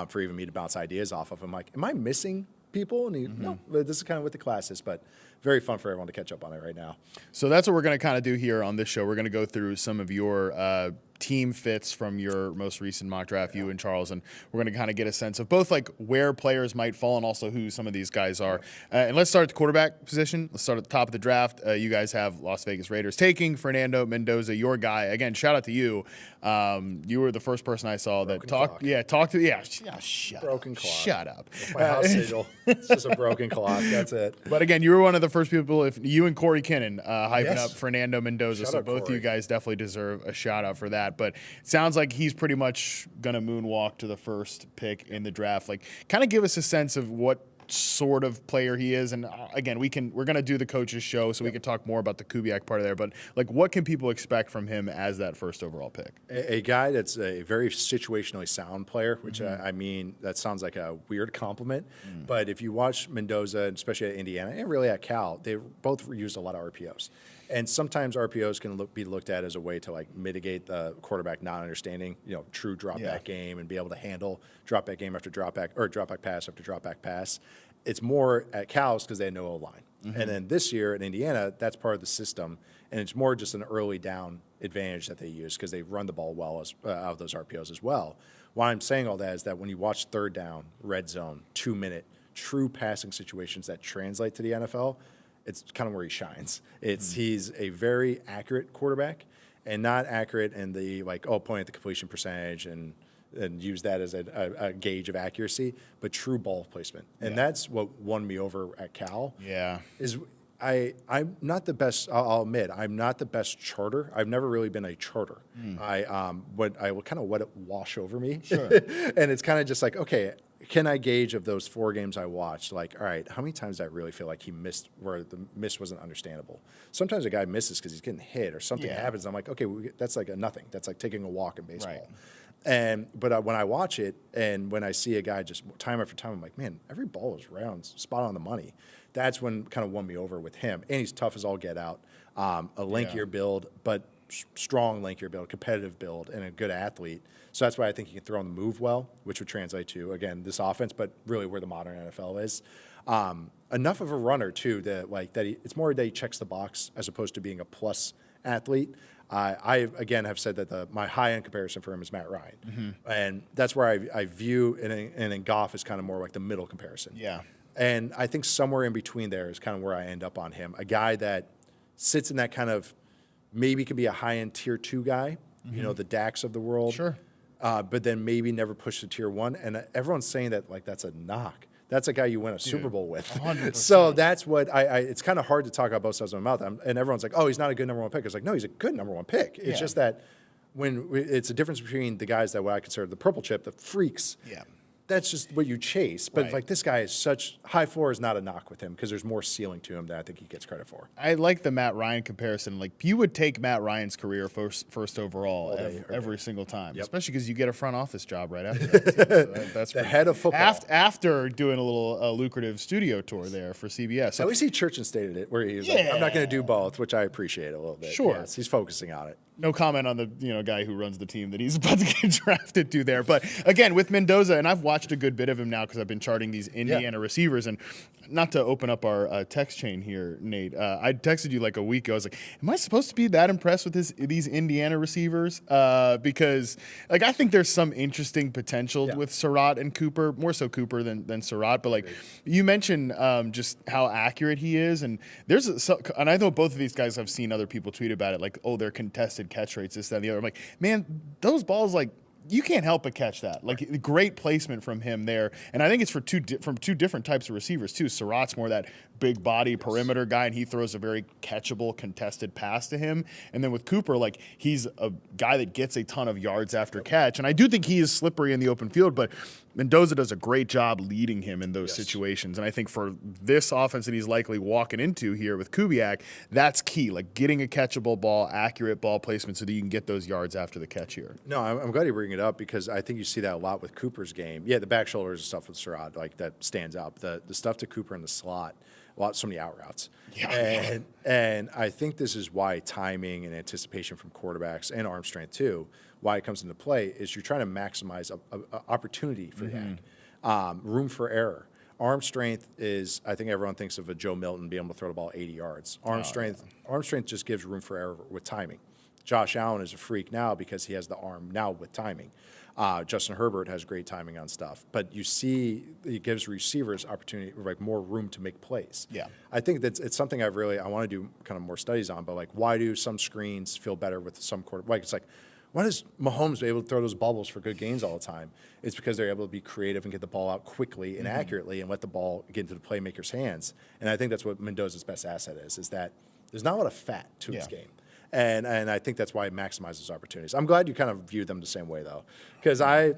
[SPEAKER 2] for even me to bounce ideas off of. I'm like, am I missing people? And no, this is kind of what the class is, but very fun for everyone to catch up on it right now.
[SPEAKER 1] So that's what we're going to kind of do here on this show. We're going to go through some of your team fits from your most recent mock draft, you and Charles, and we're going to kind of get a sense of both like where players might fall and also who some of these guys are. And let's start at the quarterback position. Let's start at the top of the draft. You guys have Las Vegas Raiders taking Fernando Mendoza, your guy. Again, shout out to you. You were the first person I saw that talked.
[SPEAKER 2] Broken clock.
[SPEAKER 1] Shut up.
[SPEAKER 2] That's my house sigil. It's just a broken clock. That's it.
[SPEAKER 1] But again, you were one of the first people. If you and Corey Kinnan hyping up Fernando Mendoza,
[SPEAKER 2] Shout
[SPEAKER 1] so
[SPEAKER 2] out
[SPEAKER 1] both
[SPEAKER 2] Corey.
[SPEAKER 1] you guys definitely deserve a shout out for that. But it sounds like he's pretty much gonna moonwalk to the first pick in the draft. Like, kind of give us a sense of what sort of player he is. And again, we're gonna do the coaches show, so we can talk more about the Kubiak part of there. But like, what can people expect from him as that first overall pick?
[SPEAKER 2] A guy that's a very situationally sound player, which I mean, that sounds like a weird compliment. But if you watch Mendoza, especially at Indiana and really at Cal, they both used a lot of RPOs. And sometimes RPOs can be looked at as a way to like mitigate the quarterback not understanding, true drop back game and be able to handle drop back game after drop back or drop back pass after drop back pass. It's more at Cal's because they had no O-line. And then this year in Indiana, that's part of the system. And it's more just an early down advantage that they use because they run the ball well out of those RPOs as well. Why I'm saying all that is that when you watch third down, red zone, 2-minute, true passing situations that translate to the NFL, it's kind of where he shines. He's a very accurate quarterback and not accurate in the point at the completion percentage and use that as a gauge of accuracy, but true ball placement. And that's what won me over at Cal.
[SPEAKER 1] Yeah.
[SPEAKER 2] I'm not the best, I'll admit, I'm not the best charter. I've never really been a charter. I will kind of let it wash over me.
[SPEAKER 1] Sure.
[SPEAKER 2] And it's kind of just like, okay, can I gauge of those 4 games I watched? Like, all right, how many times do I really feel like he missed where the miss wasn't understandable? Sometimes a guy misses because he's getting hit or something happens. I'm like, okay, that's like a nothing. That's like taking a walk in baseball. Right. But when I watch it and when I see a guy just time after time, I'm like, man, every ball is round, spot on the money. That's when kind of won me over with him. And he's tough as all get out. A lankier build, but strong lankier build, competitive build, and a good athlete. So that's why I think he can throw on the move well, which would translate to, again, this offense, but really where the modern NFL is. Enough of a runner, too, that it's more that he checks the box as opposed to being a plus athlete. I again have said that my high-end comparison for him is Matt Ryan. And that's where I view, and then Goff is kind of more like the middle comparison.
[SPEAKER 1] Yeah.
[SPEAKER 2] And I think somewhere in between there is kind of where I end up on him. A guy that sits in that kind of maybe can be a high-end tier 2 guy, the Dax of the world.
[SPEAKER 1] Sure.
[SPEAKER 2] But then maybe never push to tier 1. And everyone's saying that that's a knock. That's a guy you win a Super Bowl with.
[SPEAKER 1] 100%.
[SPEAKER 2] So that's what it's kind of hard to talk about both sides of my mouth. And everyone's like, oh, he's not a good number 1 pick. It's like, no, he's a good number 1 pick. It's just that when it's a difference between the guys that what I consider the purple chip, the freaks.
[SPEAKER 1] Yeah.
[SPEAKER 2] That's just what you chase. But this guy is such high floor is not a knock with him because there's more ceiling to him than I think he gets credit for.
[SPEAKER 1] I like the Matt Ryan comparison. Like, you would take Matt Ryan's career first overall every single time, especially because you get a front office job right after that. So that's
[SPEAKER 2] the head of football.
[SPEAKER 1] After doing a little lucrative studio tour there for CBS. So
[SPEAKER 2] at least he church and stated it where he was like, I'm not going to do both, which I appreciate a little bit.
[SPEAKER 1] Sure.
[SPEAKER 2] Yes, he's focusing on it.
[SPEAKER 1] No comment on the guy who runs the team that he's about to get drafted to there. But again, with Mendoza, and I've watched a good bit of him now because I've been charting these Indiana receivers. And not to open up our text chain here, Nate, I texted you like a week ago. I was like, am I supposed to be that impressed with these Indiana receivers? Because I think there's some interesting potential with Surratt and Cooper, more so Cooper than Surratt. But you mentioned just how accurate he is. And and I know both of these guys, I've seen other people tweet about it, like, oh, they're contested catch rates, this, that, and the other. I'm like, man, those balls, you can't help but catch that. Great placement from him there. And I think it's from two different types of receivers, too. Surratt's more that big body perimeter guy, and he throws a very catchable, contested pass to him. And then with Cooper, he's a guy that gets a ton of yards after catch. And I do think he is slippery in the open field, but Mendoza does a great job leading him in those situations. And I think for this offense that he's likely walking into here with Kubiak, that's key, getting a catchable ball, accurate ball placement so that you can get those yards after the catch here.
[SPEAKER 2] No, I'm glad you bring it up because I think you see that a lot with Cooper's game. Yeah, the back shoulders and stuff with Surratt, that stands out. The stuff to Cooper in the slot, so many out routes. Yeah. And I think this is why timing and anticipation from quarterbacks and arm strength too, why it comes into play is you're trying to maximize a opportunity for Yak. Room for error. Arm strength is, I think everyone thinks of a Joe Milton being able to throw the ball 80 yards. Arm strength just gives room for error with timing. Josh Allen is a freak now because he has the arm now with timing. Justin Herbert has great timing on stuff, but you see it gives receivers opportunity, like more room to make plays.
[SPEAKER 1] Yeah.
[SPEAKER 2] I think that it's something I want to do kind of more studies on, but like why do some screens feel better with some quarterback? Like it's like, why does Mahomes be able to throw those bubbles for good gains all the time? It's because they're able to be creative and get the ball out quickly and accurately and let the ball get into the playmaker's hands. And I think that's what Mendoza's best asset is that there's not a lot of fat to his game. And I think that's why it maximizes opportunities. I'm glad you kind of view them the same way, though, because I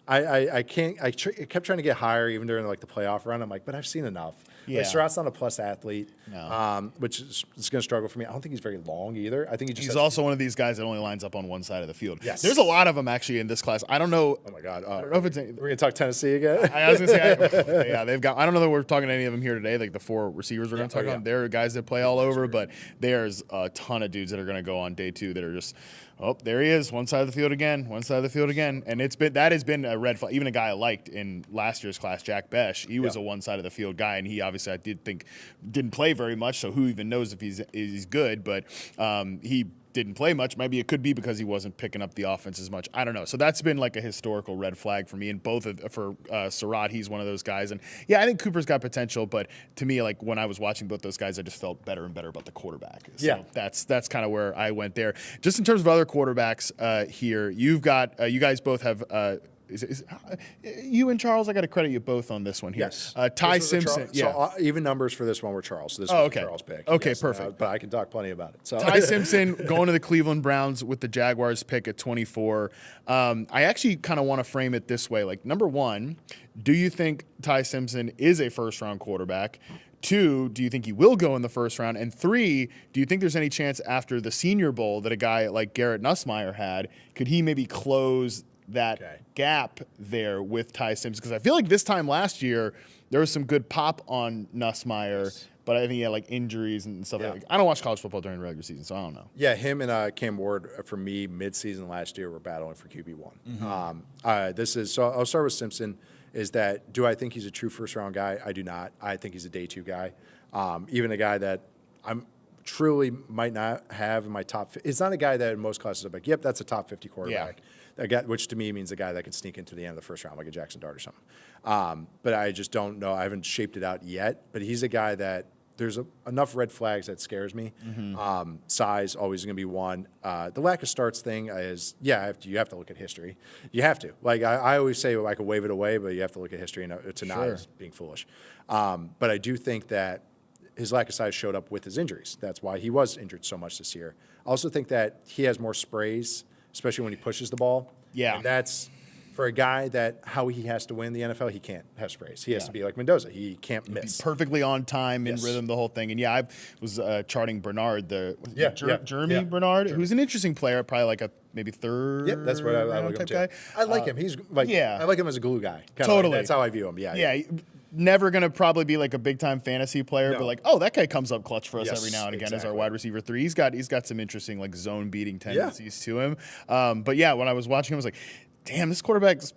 [SPEAKER 2] kept trying to get higher even during like the playoff run. I'm like, but I've seen enough.
[SPEAKER 1] Yeah.
[SPEAKER 2] Like, Surratt's not a plus athlete,
[SPEAKER 1] No.
[SPEAKER 2] which is going to struggle for me. I don't think he's very long either. I think
[SPEAKER 1] he's also one of these guys that only lines up on one side of the field.
[SPEAKER 2] Yes.
[SPEAKER 1] There's a lot of them actually in this class. I don't know.
[SPEAKER 2] Oh my God.
[SPEAKER 1] I don't know if it's.
[SPEAKER 2] We're going to talk Tennessee again.
[SPEAKER 1] I was going to say, yeah, they've got. I don't know that we're talking to any of them here today. Like the 4 receivers we're going to talk on. They're guys that play all over, but there's a ton of dudes that are going to go on day 2 that are just. Oh, there he is. One side of the field again. One side of the field again. And that has been a red flag. Even a guy I liked in last year's class, Jack Besh, he was a one side of the field guy, and he obviously I did think didn't play very much. So who even knows if he's good? But he didn't play much. Maybe it could be because he wasn't picking up the offense as much. I don't know. So that's been like a historical red flag for me. And for Surratt, he's one of those guys. And yeah, I think Cooper's got potential. But to me, like when I was watching both those guys, I just felt better and better about the quarterback. So that's kind of where I went there. Just in terms of other quarterbacks here, you've got you guys both have. You and Charles, I got to credit you both on this one here.
[SPEAKER 2] Yes.
[SPEAKER 1] Ty Simpson.
[SPEAKER 2] So even numbers for this one were Charles. So this was Charles' pick.
[SPEAKER 1] Okay,
[SPEAKER 2] yes,
[SPEAKER 1] perfect.
[SPEAKER 2] but I can talk plenty about it. So
[SPEAKER 1] Ty Simpson going to the Cleveland Browns with the Jaguars pick at 24. I actually kind of want to frame it this way. Like, number one, do you think Ty Simpson is a first-round quarterback? 2, do you think he will go in the first round? And 3, do you think there's any chance after the Senior Bowl that a guy like Garrett Nussmeier had, could he maybe close that gap there with Ty Simpson? Because I feel like this time last year, there was some good pop on Nussmeier, but I think he had like injuries and stuff like that. I don't watch college football during the regular season, so I don't know.
[SPEAKER 2] Yeah, him and Cam Ward, for me, mid-season last year, were battling for QB1. I'll start with Simpson, is that do I think he's a true first-round guy? I do not. I think he's a day 2 guy. Even a guy that I'm truly might not have in my top. It's not a guy that in most classes I'm like, yep, that's a top 50 quarterback.
[SPEAKER 1] Yeah.
[SPEAKER 2] A guy, which to me means a guy that can sneak into the end of the first round, like a Jackson Dart or something. But I just don't know. I haven't shaped it out yet. But he's a guy that there's enough red flags that scares me. Size always going to be one. The lack of starts thing is, you have to look at history. You have to. Like I always say, I could wave it away, but you have to look at history to not as being foolish. But I do think that his lack of size showed up with his injuries. That's why he was injured so much this year. I also think that he has more sprays, especially when he pushes the ball. Yeah. And that's, for a guy that how he has to win the NFL, he can't have sprays. He has to be like Mendoza. He can't miss.
[SPEAKER 1] Be perfectly on time, in rhythm, the whole thing. And I was charting Bernard, Jeremy Bernard, who's an interesting player, probably like a maybe third.
[SPEAKER 2] Yep, that's what I like him too. I like him. He's like, I like him as a glue guy.
[SPEAKER 1] Totally.
[SPEAKER 2] That's how I view him. Yeah.
[SPEAKER 1] Never going to probably be like a big time fantasy player, but like, that guy comes up clutch for us every now and again as our wide receiver 3. He's got some interesting like zone beating tendencies to him. But when I was watching him, I was like, damn, this quarterback's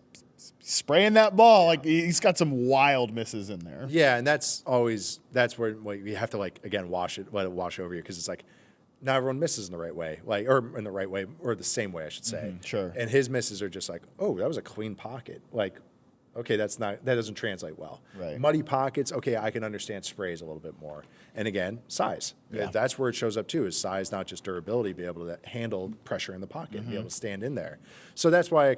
[SPEAKER 1] spraying that ball. Like he's got some wild misses in there.
[SPEAKER 2] Yeah, and that's where you have to let it wash over you, because it's like not everyone misses in the right way, or in the right way, or the same way, I should say.
[SPEAKER 1] Sure.
[SPEAKER 2] And his misses are just like, oh, that was a clean pocket. Like, okay, that doesn't translate well.
[SPEAKER 1] Right.
[SPEAKER 2] Muddy pockets, okay, I can understand sprays a little bit more. And again, size.
[SPEAKER 1] Yeah.
[SPEAKER 2] That's where it shows up too, is size, not just durability, be able to handle pressure in the pocket, be able to stand in there. So that's why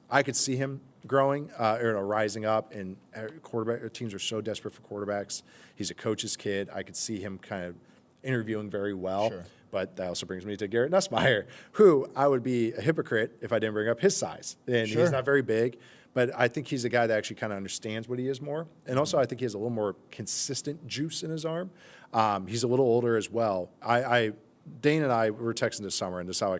[SPEAKER 2] I could see him growing, rising up, and quarterback teams are so desperate for quarterbacks. He's a coach's kid. I could see him kind of interviewing very well.
[SPEAKER 1] Sure.
[SPEAKER 2] But that also brings me to Garrett Nussmeier, who I would be a hypocrite if I didn't bring up his size. And he's not very big. But I think he's a guy that actually kind of understands what he is more. And also I think he has a little more consistent juice in his arm. He's a little older as well. Dane and I were texting this summer, and this is how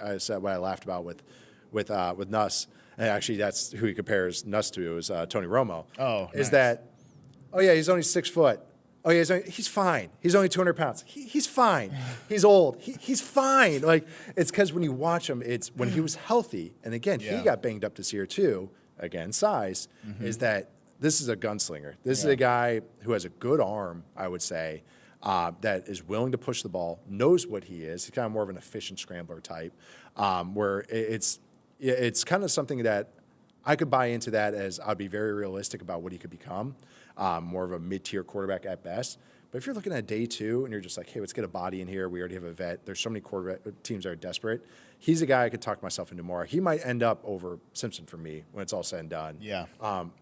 [SPEAKER 2] I said what I laughed about with Nuss. And actually that's who he compares Nuss to, is Tony Romo.
[SPEAKER 1] Oh,
[SPEAKER 2] is
[SPEAKER 1] nice.
[SPEAKER 2] that, he's only 6 foot. Oh, yeah, he's fine. He's only 200 pounds. He's fine. He's old. He's fine. Like, it's because when you watch him, it's when he was healthy, and again, he got banged up this year too, again, size, is that this is a gunslinger. This is a guy who has a good arm, I would say. that is willing to push the ball, knows what he is. He's kind of more of an efficient scrambler type, where it's kind of something that I could buy into that as I'd be very realistic about what he could become, more of a mid-tier quarterback at best. But if you're looking at day 2 and you're just like, hey, let's get a body in here. We already have a vet. There's so many quarterback teams that are desperate. He's a guy I could talk myself into more. He might end up over Simpson for me when it's all said and done.
[SPEAKER 1] Yeah.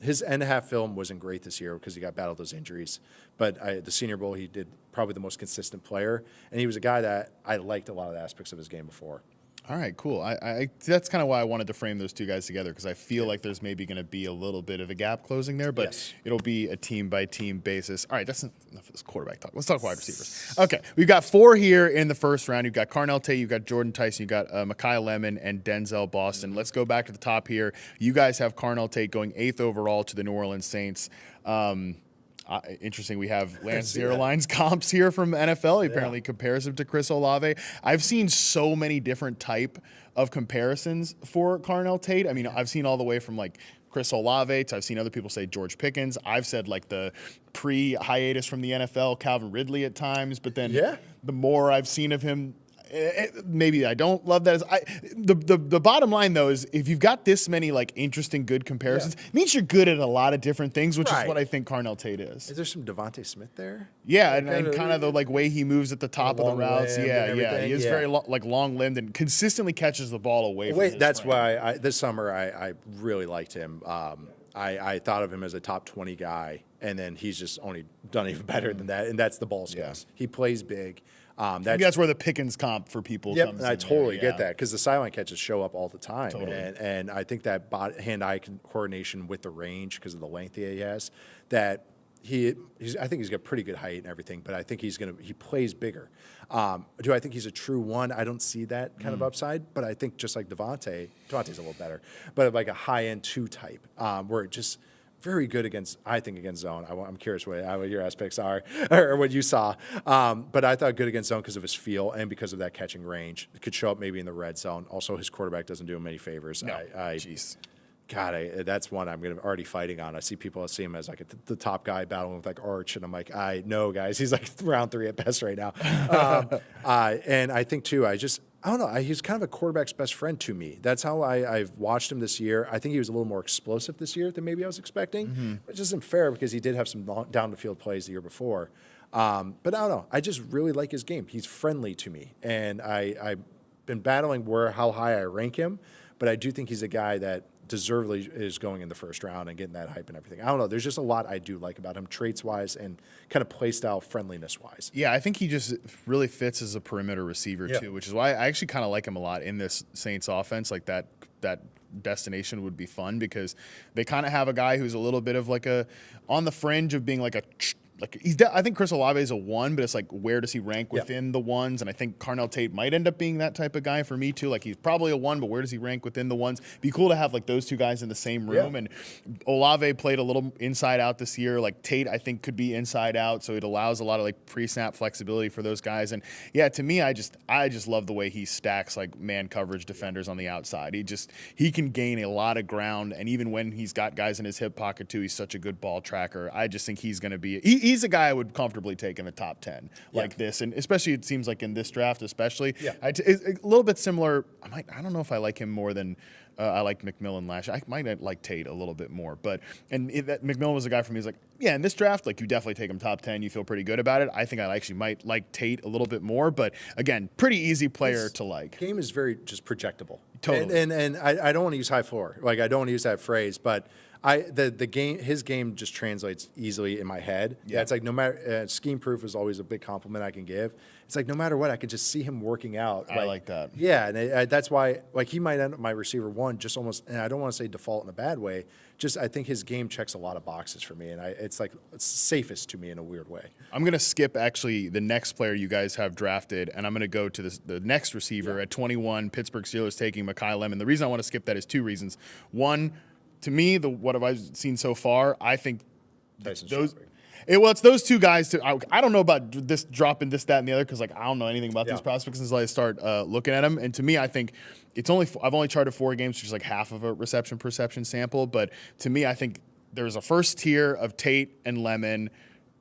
[SPEAKER 2] His end-half film wasn't great this year because he got battled those injuries. But the Senior Bowl, he did probably the most consistent player. And he was a guy that I liked a lot of the aspects of his game before.
[SPEAKER 1] All right, cool. I that's kind of why I wanted to frame those two guys together, because I feel like there's maybe going to be a little bit of a gap closing there, but it'll be a team-by-team basis. All right, that's enough of this quarterback talk. Let's talk wide receivers. Okay, we've got 4 here in the first round. You've got Carnell Tate, you've got Jordan Tyson, you've got Mekhi Lemon, and Denzel Boston. Let's go back to the top here. You guys have Carnell Tate going 8th overall to the New Orleans Saints. Interesting. We have Lance Zierlein's comps here from NFL. He apparently compares him to Chris Olave. I've seen so many different type of comparisons for Carnell Tate. I mean, I've seen all the way from like Chris Olave to I've seen other people say George Pickens. I've said like the pre-hiatus from the NFL, Calvin Ridley at times. But then the more I've seen of him, maybe I don't love that. The bottom line though is if you've got this many like interesting good comparisons, it means you're good at a lot of different things, which is what I think Carnell Tate is.
[SPEAKER 2] Is there some Devontae Smith there?
[SPEAKER 1] Yeah, and kind of the like way he moves at the top of the routes. Yeah. He is very long-limbed and consistently catches the ball away from his
[SPEAKER 2] that's
[SPEAKER 1] frame.
[SPEAKER 2] why this summer I really liked him. I thought of him as a top 20 guy, and then he's just only done even better than that, and that's the ball skills. He plays big.
[SPEAKER 1] That's where the Pickens comp for people comes in.
[SPEAKER 2] I totally get that because the sideline catches show up all the time. Totally. And I think that hand-eye coordination with the range because of the length that he has, that I think he's got pretty good height and everything, but I think he plays bigger. Do I think he's a true one? I don't see that kind of upside, but I think just like Devontae's a little better, but like a high-end 2 type where it just – very good against zone. I'm curious what your aspects are or what you saw. But I thought good against zone because of his feel and because of that catching range. It could show up maybe in the red zone. Also, his quarterback doesn't do him any favors.
[SPEAKER 1] No.
[SPEAKER 2] Jeez. God, that's one I'm already fighting on. I see people see him as like the top guy battling with like Arch, and I'm like, I know, guys, he's like round 3 at best right now. And I think too, I don't know. He's kind of a quarterback's best friend to me. That's how I've watched him this year. I think he was a little more explosive this year than maybe I was expecting, which isn't fair because he did have some down the field plays the year before. But I don't know. I just really like his game. He's friendly to me, and I've been battling how high I rank him, but I do think he's a guy that deservedly is going in the first round and getting that hype and everything. I don't know. There's just a lot I do like about him, traits-wise and kind of play style friendliness-wise.
[SPEAKER 1] Yeah, I think he just really fits as a perimeter receiver too, which is why I actually kind of like him a lot in this Saints offense. Like that destination would be fun because they kind of have a guy who's a little bit of like on the fringe of being like a I think Chris Olave is a 1, but it's like where does he rank within the ones? And I think Carnell Tate might end up being that type of guy for me too. Like he's probably a 1, but where does he rank within the ones? Be cool to have like those two guys in the same room. And Olave played a little inside out this year. Like Tate, I think could be inside out, so it allows a lot of like pre-snap flexibility for those guys. And yeah, to me, I just love the way he stacks like man coverage defenders on the outside. He can gain a lot of ground, and even when he's got guys in his hip pocket too, he's such a good ball tracker. I just think he's going to be he's a guy I would comfortably take in the top 10 like this, and especially it seems like in this draft, especially. It's a little bit similar. I don't know if I like him more than I liked McMillan last year. I might like Tate a little bit more, but McMillan was a guy for me. He's like, yeah, in this draft, like you definitely take him top 10. You feel pretty good about it. I think I actually might like Tate a little bit more, but again, pretty easy player to like.
[SPEAKER 2] Game is very just projectable.
[SPEAKER 1] Totally.
[SPEAKER 2] And I don't want to use high floor. Like I don't want to use that phrase, but his game just translates easily in my head. Yeah, it's like no matter scheme proof is always a big compliment I can give. It's like no matter what, I can just see him working out.
[SPEAKER 1] I like that.
[SPEAKER 2] Yeah, and that's why like he might end up my receiver 1 just almost. And I don't want to say default in a bad way. Just I think his game checks a lot of boxes for me, and it's safest to me in a weird way.
[SPEAKER 1] I'm gonna skip actually the next player you guys have drafted, and I'm gonna go to the next receiver at 21. Pittsburgh Steelers taking Mekhi Lemon. The reason I want to skip that is 2 reasons. One, to me, what have I seen so far? I think it's those 2 guys. I don't know about this dropping this, that, and the other because like I don't know anything about these prospects until I start looking at them. And to me, I think I've only charted 4 games, which is like half of a reception perception sample. But to me, I think there's a first tier of Tate and Lemon.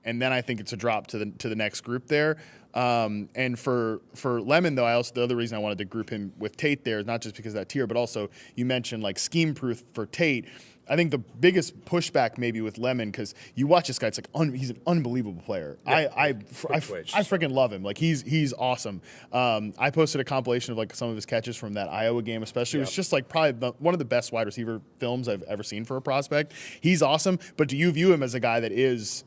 [SPEAKER 1] and then I think it's a drop to the next group there. And for Lemon though, the other reason I wanted to group him with Tate there is not just because of that tier, but also you mentioned like scheme proof for Tate. I think the biggest pushback maybe with Lemon, because you watch this guy, it's like he's an unbelievable player. Yeah. I freaking love him. Like he's awesome. I posted a compilation of like some of his catches from that Iowa game, especially. It was just like probably one of the best wide receiver films I've ever seen for a prospect. He's awesome. But do you view him as a guy that is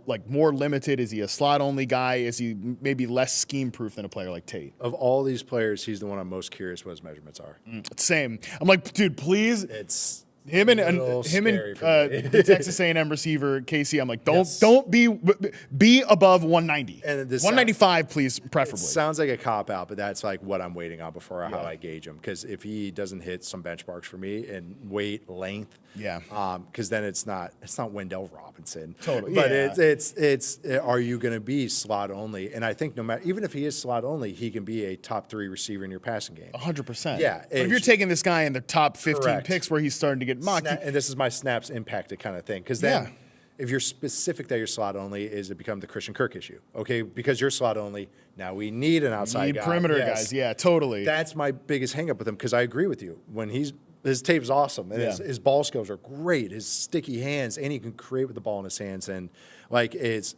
[SPEAKER 1] like more limited? Is he a slot only guy? Is he maybe less scheme proof than a player like Tate?
[SPEAKER 2] Of all these players, he's the one I'm most curious what his measurements are.
[SPEAKER 1] Same. I'm like, dude, please.
[SPEAKER 2] It's
[SPEAKER 1] him and the Texas A&M receiver Casey. I'm like, don't be above 190 and 195, please, preferably.
[SPEAKER 2] It sounds like a cop out, but that's like what I'm waiting on before how I gauge him. Because if he doesn't hit some benchmarks for me in weight, length, because then it's not Wendell Robinson.
[SPEAKER 1] Totally,
[SPEAKER 2] but it's are you going to be slot only? And I think no matter, even if he is slot only, he can be a top 3 receiver in your passing game.
[SPEAKER 1] 100%.
[SPEAKER 2] Yeah,
[SPEAKER 1] but if you're taking this guy in the top 15 picks where he's starting to get mocked,
[SPEAKER 2] and this is my snaps impacted kind of thing, because then if you're specific that you're slot only, is it become the Christian Kirk issue? Okay, because you're slot only, now we need an outside guy.
[SPEAKER 1] Perimeter guys, yeah, totally.
[SPEAKER 2] That's my biggest hang up with him, because I agree with you. When his tape's awesome, and his ball skills are great, his sticky hands, and he can create with the ball in his hands, and like it's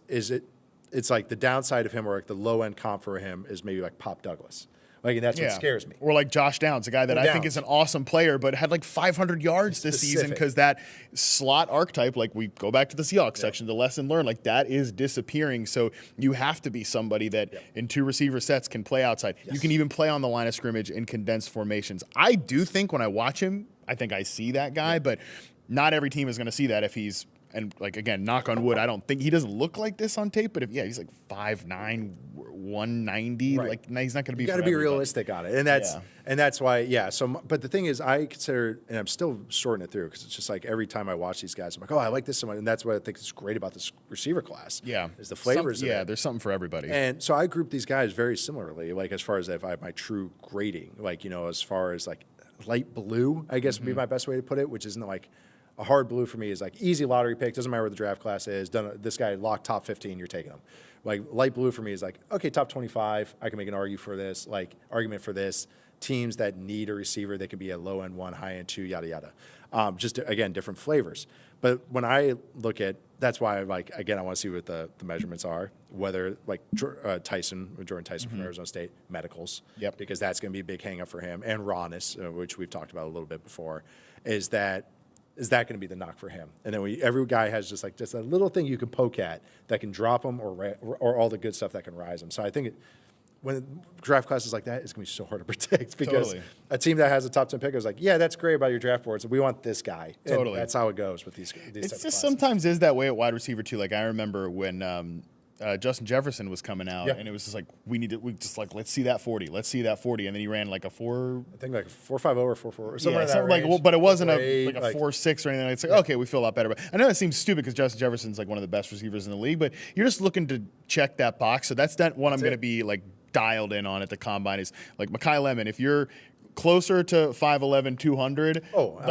[SPEAKER 2] like the downside of him, or like the low end comp for him is maybe like Pop Douglas. Like, and that's what scares me.
[SPEAKER 1] Or like Josh Downs, a guy that I think is an awesome player, but had like 500 yards this season because that slot archetype, like we go back to the Seahawks section, the lesson learned, like that is disappearing. So you have to be somebody that in 2 receiver sets can play outside. You can even play on the line of scrimmage in condensed formations. I do think when I watch him, I think I see that guy, but not every team is going to see that if he's, and like, again, knock on wood, I don't think he doesn't look like this on tape, but if he's like 5'9", 190, like he's not going to be.
[SPEAKER 2] You got to be realistic on it, and that's why. So, but the thing is, I consider, and I'm still sorting it through, because it's just like every time I watch these guys, I'm like, oh, I like this so much, and that's what I think is great about this receiver class. Is the flavors.
[SPEAKER 1] There's something for everybody.
[SPEAKER 2] And so I group these guys very similarly, like as far as if I have my true grading, like as far as like light blue, I guess would be my best way to put it, which isn't like. A hard blue for me is like easy lottery pick. Doesn't matter what the draft class is. This guy locked top 15, you're taking him. Like light blue for me is like, okay, top 25. I can make an argument for this. Teams that need a receiver, they could be a low end 1, high end 2, yada yada. Just again, different flavors. But when I look at, that's why I want to see what the measurements are. Whether like Jordan Tyson from Arizona State, medicals, because that's going to be a big hang up for him, and rawness, which we've talked about a little bit before, is that going to be the knock for him? And then every guy has just a little thing you can poke at that can drop him, or all the good stuff that can rise him. So I think when draft classes like that, it's going to be so hard to predict, because a team that has a top 10 pick is like, yeah, that's great about your draft board, so we want this guy. And that's how it goes with these
[SPEAKER 1] It's just sometimes is that way at wide receiver too. Like I remember when Justin Jefferson was coming out, and it was just like, let's see that 40, and then he ran like a 4.
[SPEAKER 2] I think like a 4.50 or 4.4 or something like
[SPEAKER 1] that. But it wasn't a 4.6 or anything. It's like, okay, we feel a lot better. But I know that seems stupid because Justin Jefferson's like one of the best receivers in the league, but you're just looking to check that box. So that's not what I'm going to be like dialed in on at the combine. Is like Mekhi Lemon. If you're closer to 5'11", 200,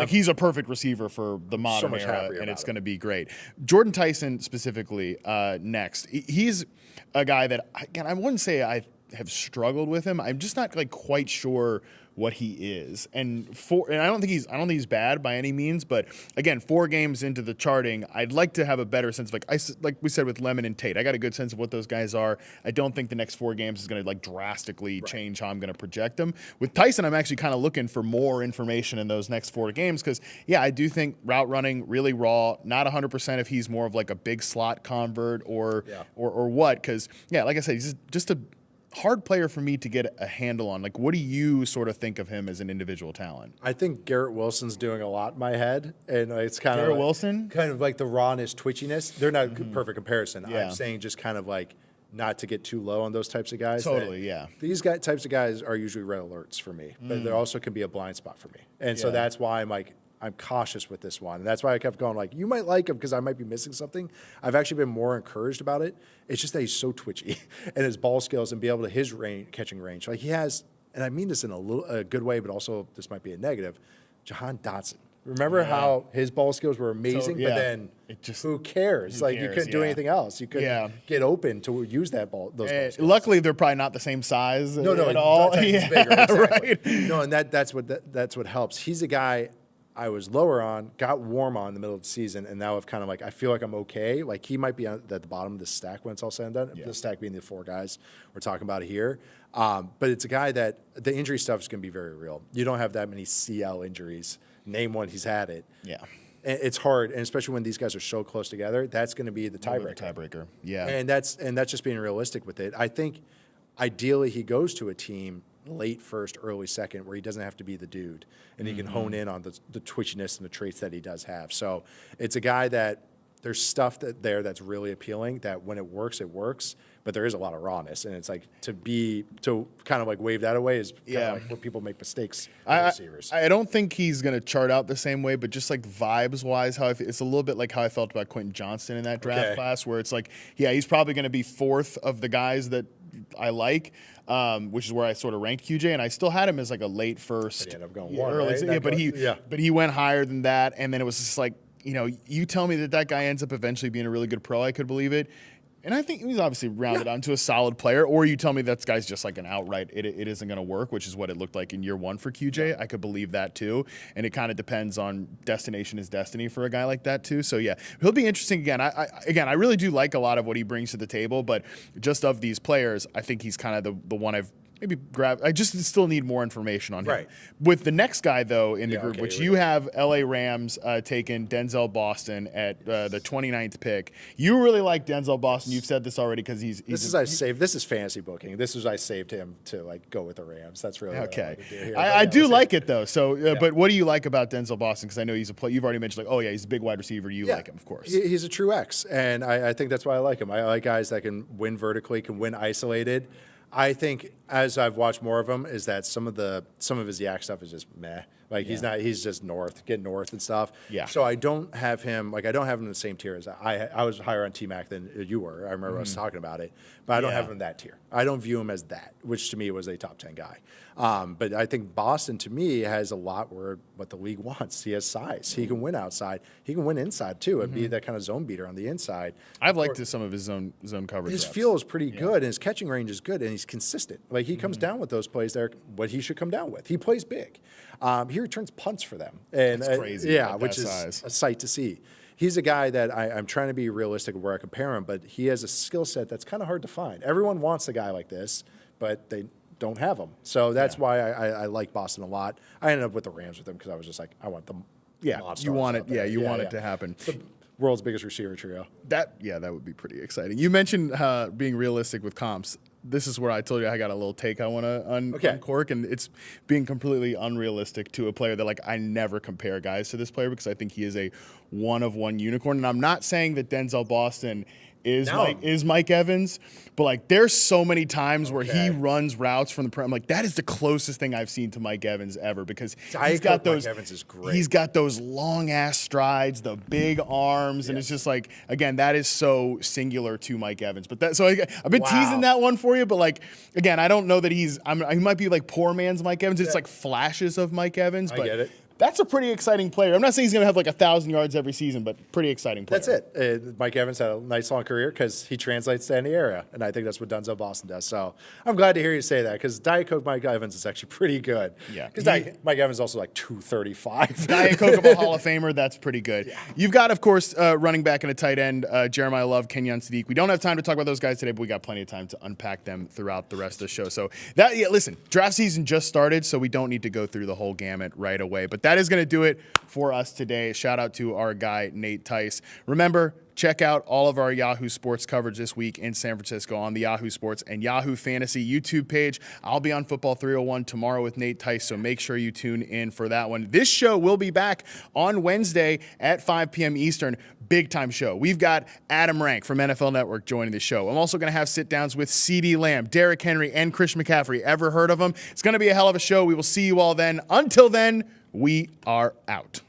[SPEAKER 1] he's a perfect receiver for the modern era, and it's going to be great. Jordan Tyson specifically next. He's a guy that, again, I wouldn't say I have struggled with him. I'm just not like quite sure what he is, and I don't think he's bad by any means. But again, 4 games into the charting, I'd like to have a better sense of like we said with Lemon and Tate. I got a good sense of what those guys are. I don't think the next 4 games is going to like drastically change how I'm going to project them. With Tyson, I'm actually kind of looking for more information in those next 4 games because I do think route running really raw. Not 100% if he's more of like a big slot convert or what. Because like I said, he's just a hard player for me to get a handle on. Like, what do you sort of think of him as an individual talent?
[SPEAKER 2] I think Garrett Wilson's doing a lot in my head, and it's kind of
[SPEAKER 1] Garrett Wilson,
[SPEAKER 2] kind of like the rawness, twitchiness. They're not perfect comparison. I'm saying just kind of like not to get too low on those types of guys.
[SPEAKER 1] Totally,
[SPEAKER 2] These types of guys are usually red alerts for me, but there also can be a blind spot for me, and so that's why I'm cautious with this one. And that's why I kept going, like, you might like him because I might be missing something. I've actually been more encouraged about it. It's just that he's so twitchy and his ball skills and be able to his catching range. Like he has, and I mean this in a good way, but also this might be a negative, Jahan Dotson. Remember how his ball skills were amazing,
[SPEAKER 1] yeah.
[SPEAKER 2] but then who cares?
[SPEAKER 1] Who
[SPEAKER 2] you
[SPEAKER 1] cares?
[SPEAKER 2] couldn't do anything else. You couldn't get open to use that ball. Those ball skills.
[SPEAKER 1] Luckily, they're probably not the same size
[SPEAKER 2] No,
[SPEAKER 1] at all.
[SPEAKER 2] Tyson's bigger, exactly.
[SPEAKER 1] Right.
[SPEAKER 2] No, and that's what helps. He's a guy I was lower on, got warm on in the middle of the season, and now I've kind of like, I feel like I'm okay. Like he might be at the bottom of the stack when it's all said and done. The stack being the 4 guys we're talking about here. But it's a guy that the injury stuff is going to be very real. You don't have that many CL injuries. Name one, he's had it.
[SPEAKER 1] Yeah.
[SPEAKER 2] It's hard, and especially when these guys are so close together, that's going to be the tiebreaker.
[SPEAKER 1] Yeah.
[SPEAKER 2] And that's just being realistic with it. I think ideally he goes to a team late first, early second, where he doesn't have to be the dude, and he can hone in on the twitchiness and the traits that he does have. So it's a guy that there's stuff that's really appealing, that when it works, but there is a lot of rawness, and it's like to kind of like wave that away is kind of like where people make mistakes with receivers.
[SPEAKER 1] I don't think he's going to chart out the same way, but just like vibes-wise, it's a little bit like how I felt about Quentin Johnston in that draft class, where it's like, he's probably going to be 4th of the guys that I like, which is where I sort of ranked QJ, and I still had him as like a late first.
[SPEAKER 2] But he ended up going 1,
[SPEAKER 1] early,
[SPEAKER 2] right?
[SPEAKER 1] But he went higher than that, and then it was just like, you tell me that guy ends up eventually being a really good pro, I could believe it. And I think he's obviously rounded onto a solid player. Or you tell me that guy's just like an outright, it isn't going to work, which is what it looked like in year 1 for QJ. I could believe that too. And it kind of depends on destination is destiny for a guy like that too. So yeah, he'll be interesting again. I really do like a lot of what he brings to the table, but just of these players, I think he's kind of the one I've maybe grab. I just still need more information on him.
[SPEAKER 2] Right.
[SPEAKER 1] With the next guy, though, in the group, which you have LA Rams taking Denzel Boston at the 29th pick. You really like Denzel Boston. You've said this already because he's
[SPEAKER 2] This is fantasy booking. I saved him to like go with the Rams. That's really
[SPEAKER 1] okay.
[SPEAKER 2] What I like to do here.
[SPEAKER 1] I do like it though. So, but what do you like about Denzel Boston? Because I know he's a player. You've already mentioned like, he's a big wide receiver. You like him, of course.
[SPEAKER 2] He's a true X, and I think that's why I like him. I like guys that can win vertically, can win isolated. I think as I've watched more of him, is that some of his yak stuff is just meh. Like he's just get north and stuff.
[SPEAKER 1] Yeah.
[SPEAKER 2] So I don't have him in the same tier as I was higher on T-Mac than you were. I remember us talking about it, but I don't have him in that tier. I don't view him as that, which to me was a top 10 guy. But I think Boston to me has a lot what the league wants. He has size. He can win outside. He can win inside too, and be that kind of zone beater on the inside.
[SPEAKER 1] I've liked some of his zone coverage.
[SPEAKER 2] His feel is pretty good, and his catching range is good, and he's consistent. Like he comes down with those plays there, what he should come down with. He plays big. He returns punts for them, and
[SPEAKER 1] that's crazy.
[SPEAKER 2] Which is a sight to see. He's a guy that I'm trying to be realistic where I compare him, but he has a skill set that's kind of hard to find. Everyone wants a guy like this, but they don't have him. So that's why I like Boston a lot. I ended up with the Rams with him because I was just like, I want them.
[SPEAKER 1] You want it. Yeah, you want it to happen.
[SPEAKER 2] The world's biggest receiver trio.
[SPEAKER 1] That would be pretty exciting. You mentioned being realistic with comps. This is where I told you I got a little take I want to uncork, and it's being completely unrealistic to a player that I never compare guys to this player because I think he is a one-of-one unicorn. And I'm not saying that Denzel Boston is Mike Evans, but there's so many times where he runs routes from the I'm like, that is the closest thing I've seen to Mike Evans ever because he's got those.
[SPEAKER 2] Mike Evans is great.
[SPEAKER 1] He's got those long ass strides, the big arms, and it's just again, that is so singular to Mike Evans. But I've been teasing that one for you, but again, I don't know that he might be poor man's Mike Evans. It's flashes of Mike Evans, but
[SPEAKER 2] I get it.
[SPEAKER 1] That's a pretty exciting player. I'm not saying he's going to have 1,000 yards every season, but pretty exciting player.
[SPEAKER 2] That's it. Mike Evans had a nice long career because he translates to any area, and I think that's what Denzel Boston does. So I'm glad to hear you say that because Diet Coke Mike Evans is actually pretty good.
[SPEAKER 1] Yeah.
[SPEAKER 2] Because Mike Evans is also 235.
[SPEAKER 1] Diet Coke of a Hall of Famer, that's pretty good. Yeah. You've got, of course, running back and a tight end, Jeremiah Love, Kenyon Sadiq. We don't have time to talk about those guys today, but we got plenty of time to unpack them throughout the rest of the show. So listen, draft season just started, so we don't need to go through the whole gamut right away. But that is going to do it for us today. Shout out to our guy, Nate Tice. Remember, check out all of our Yahoo Sports coverage this week in San Francisco on the Yahoo Sports and Yahoo Fantasy YouTube page. I'll be on Football 301 tomorrow with Nate Tice, so make sure you tune in for that one. This show will be back on Wednesday at 5 p.m. Eastern. Big time show. We've got Adam Rank from NFL Network joining the show. I'm also going to have sit downs with CeeDee Lamb, Derrick Henry, and Chris McCaffrey. Ever heard of them? It's going to be a hell of a show. We will see you all then. Until then, we are out.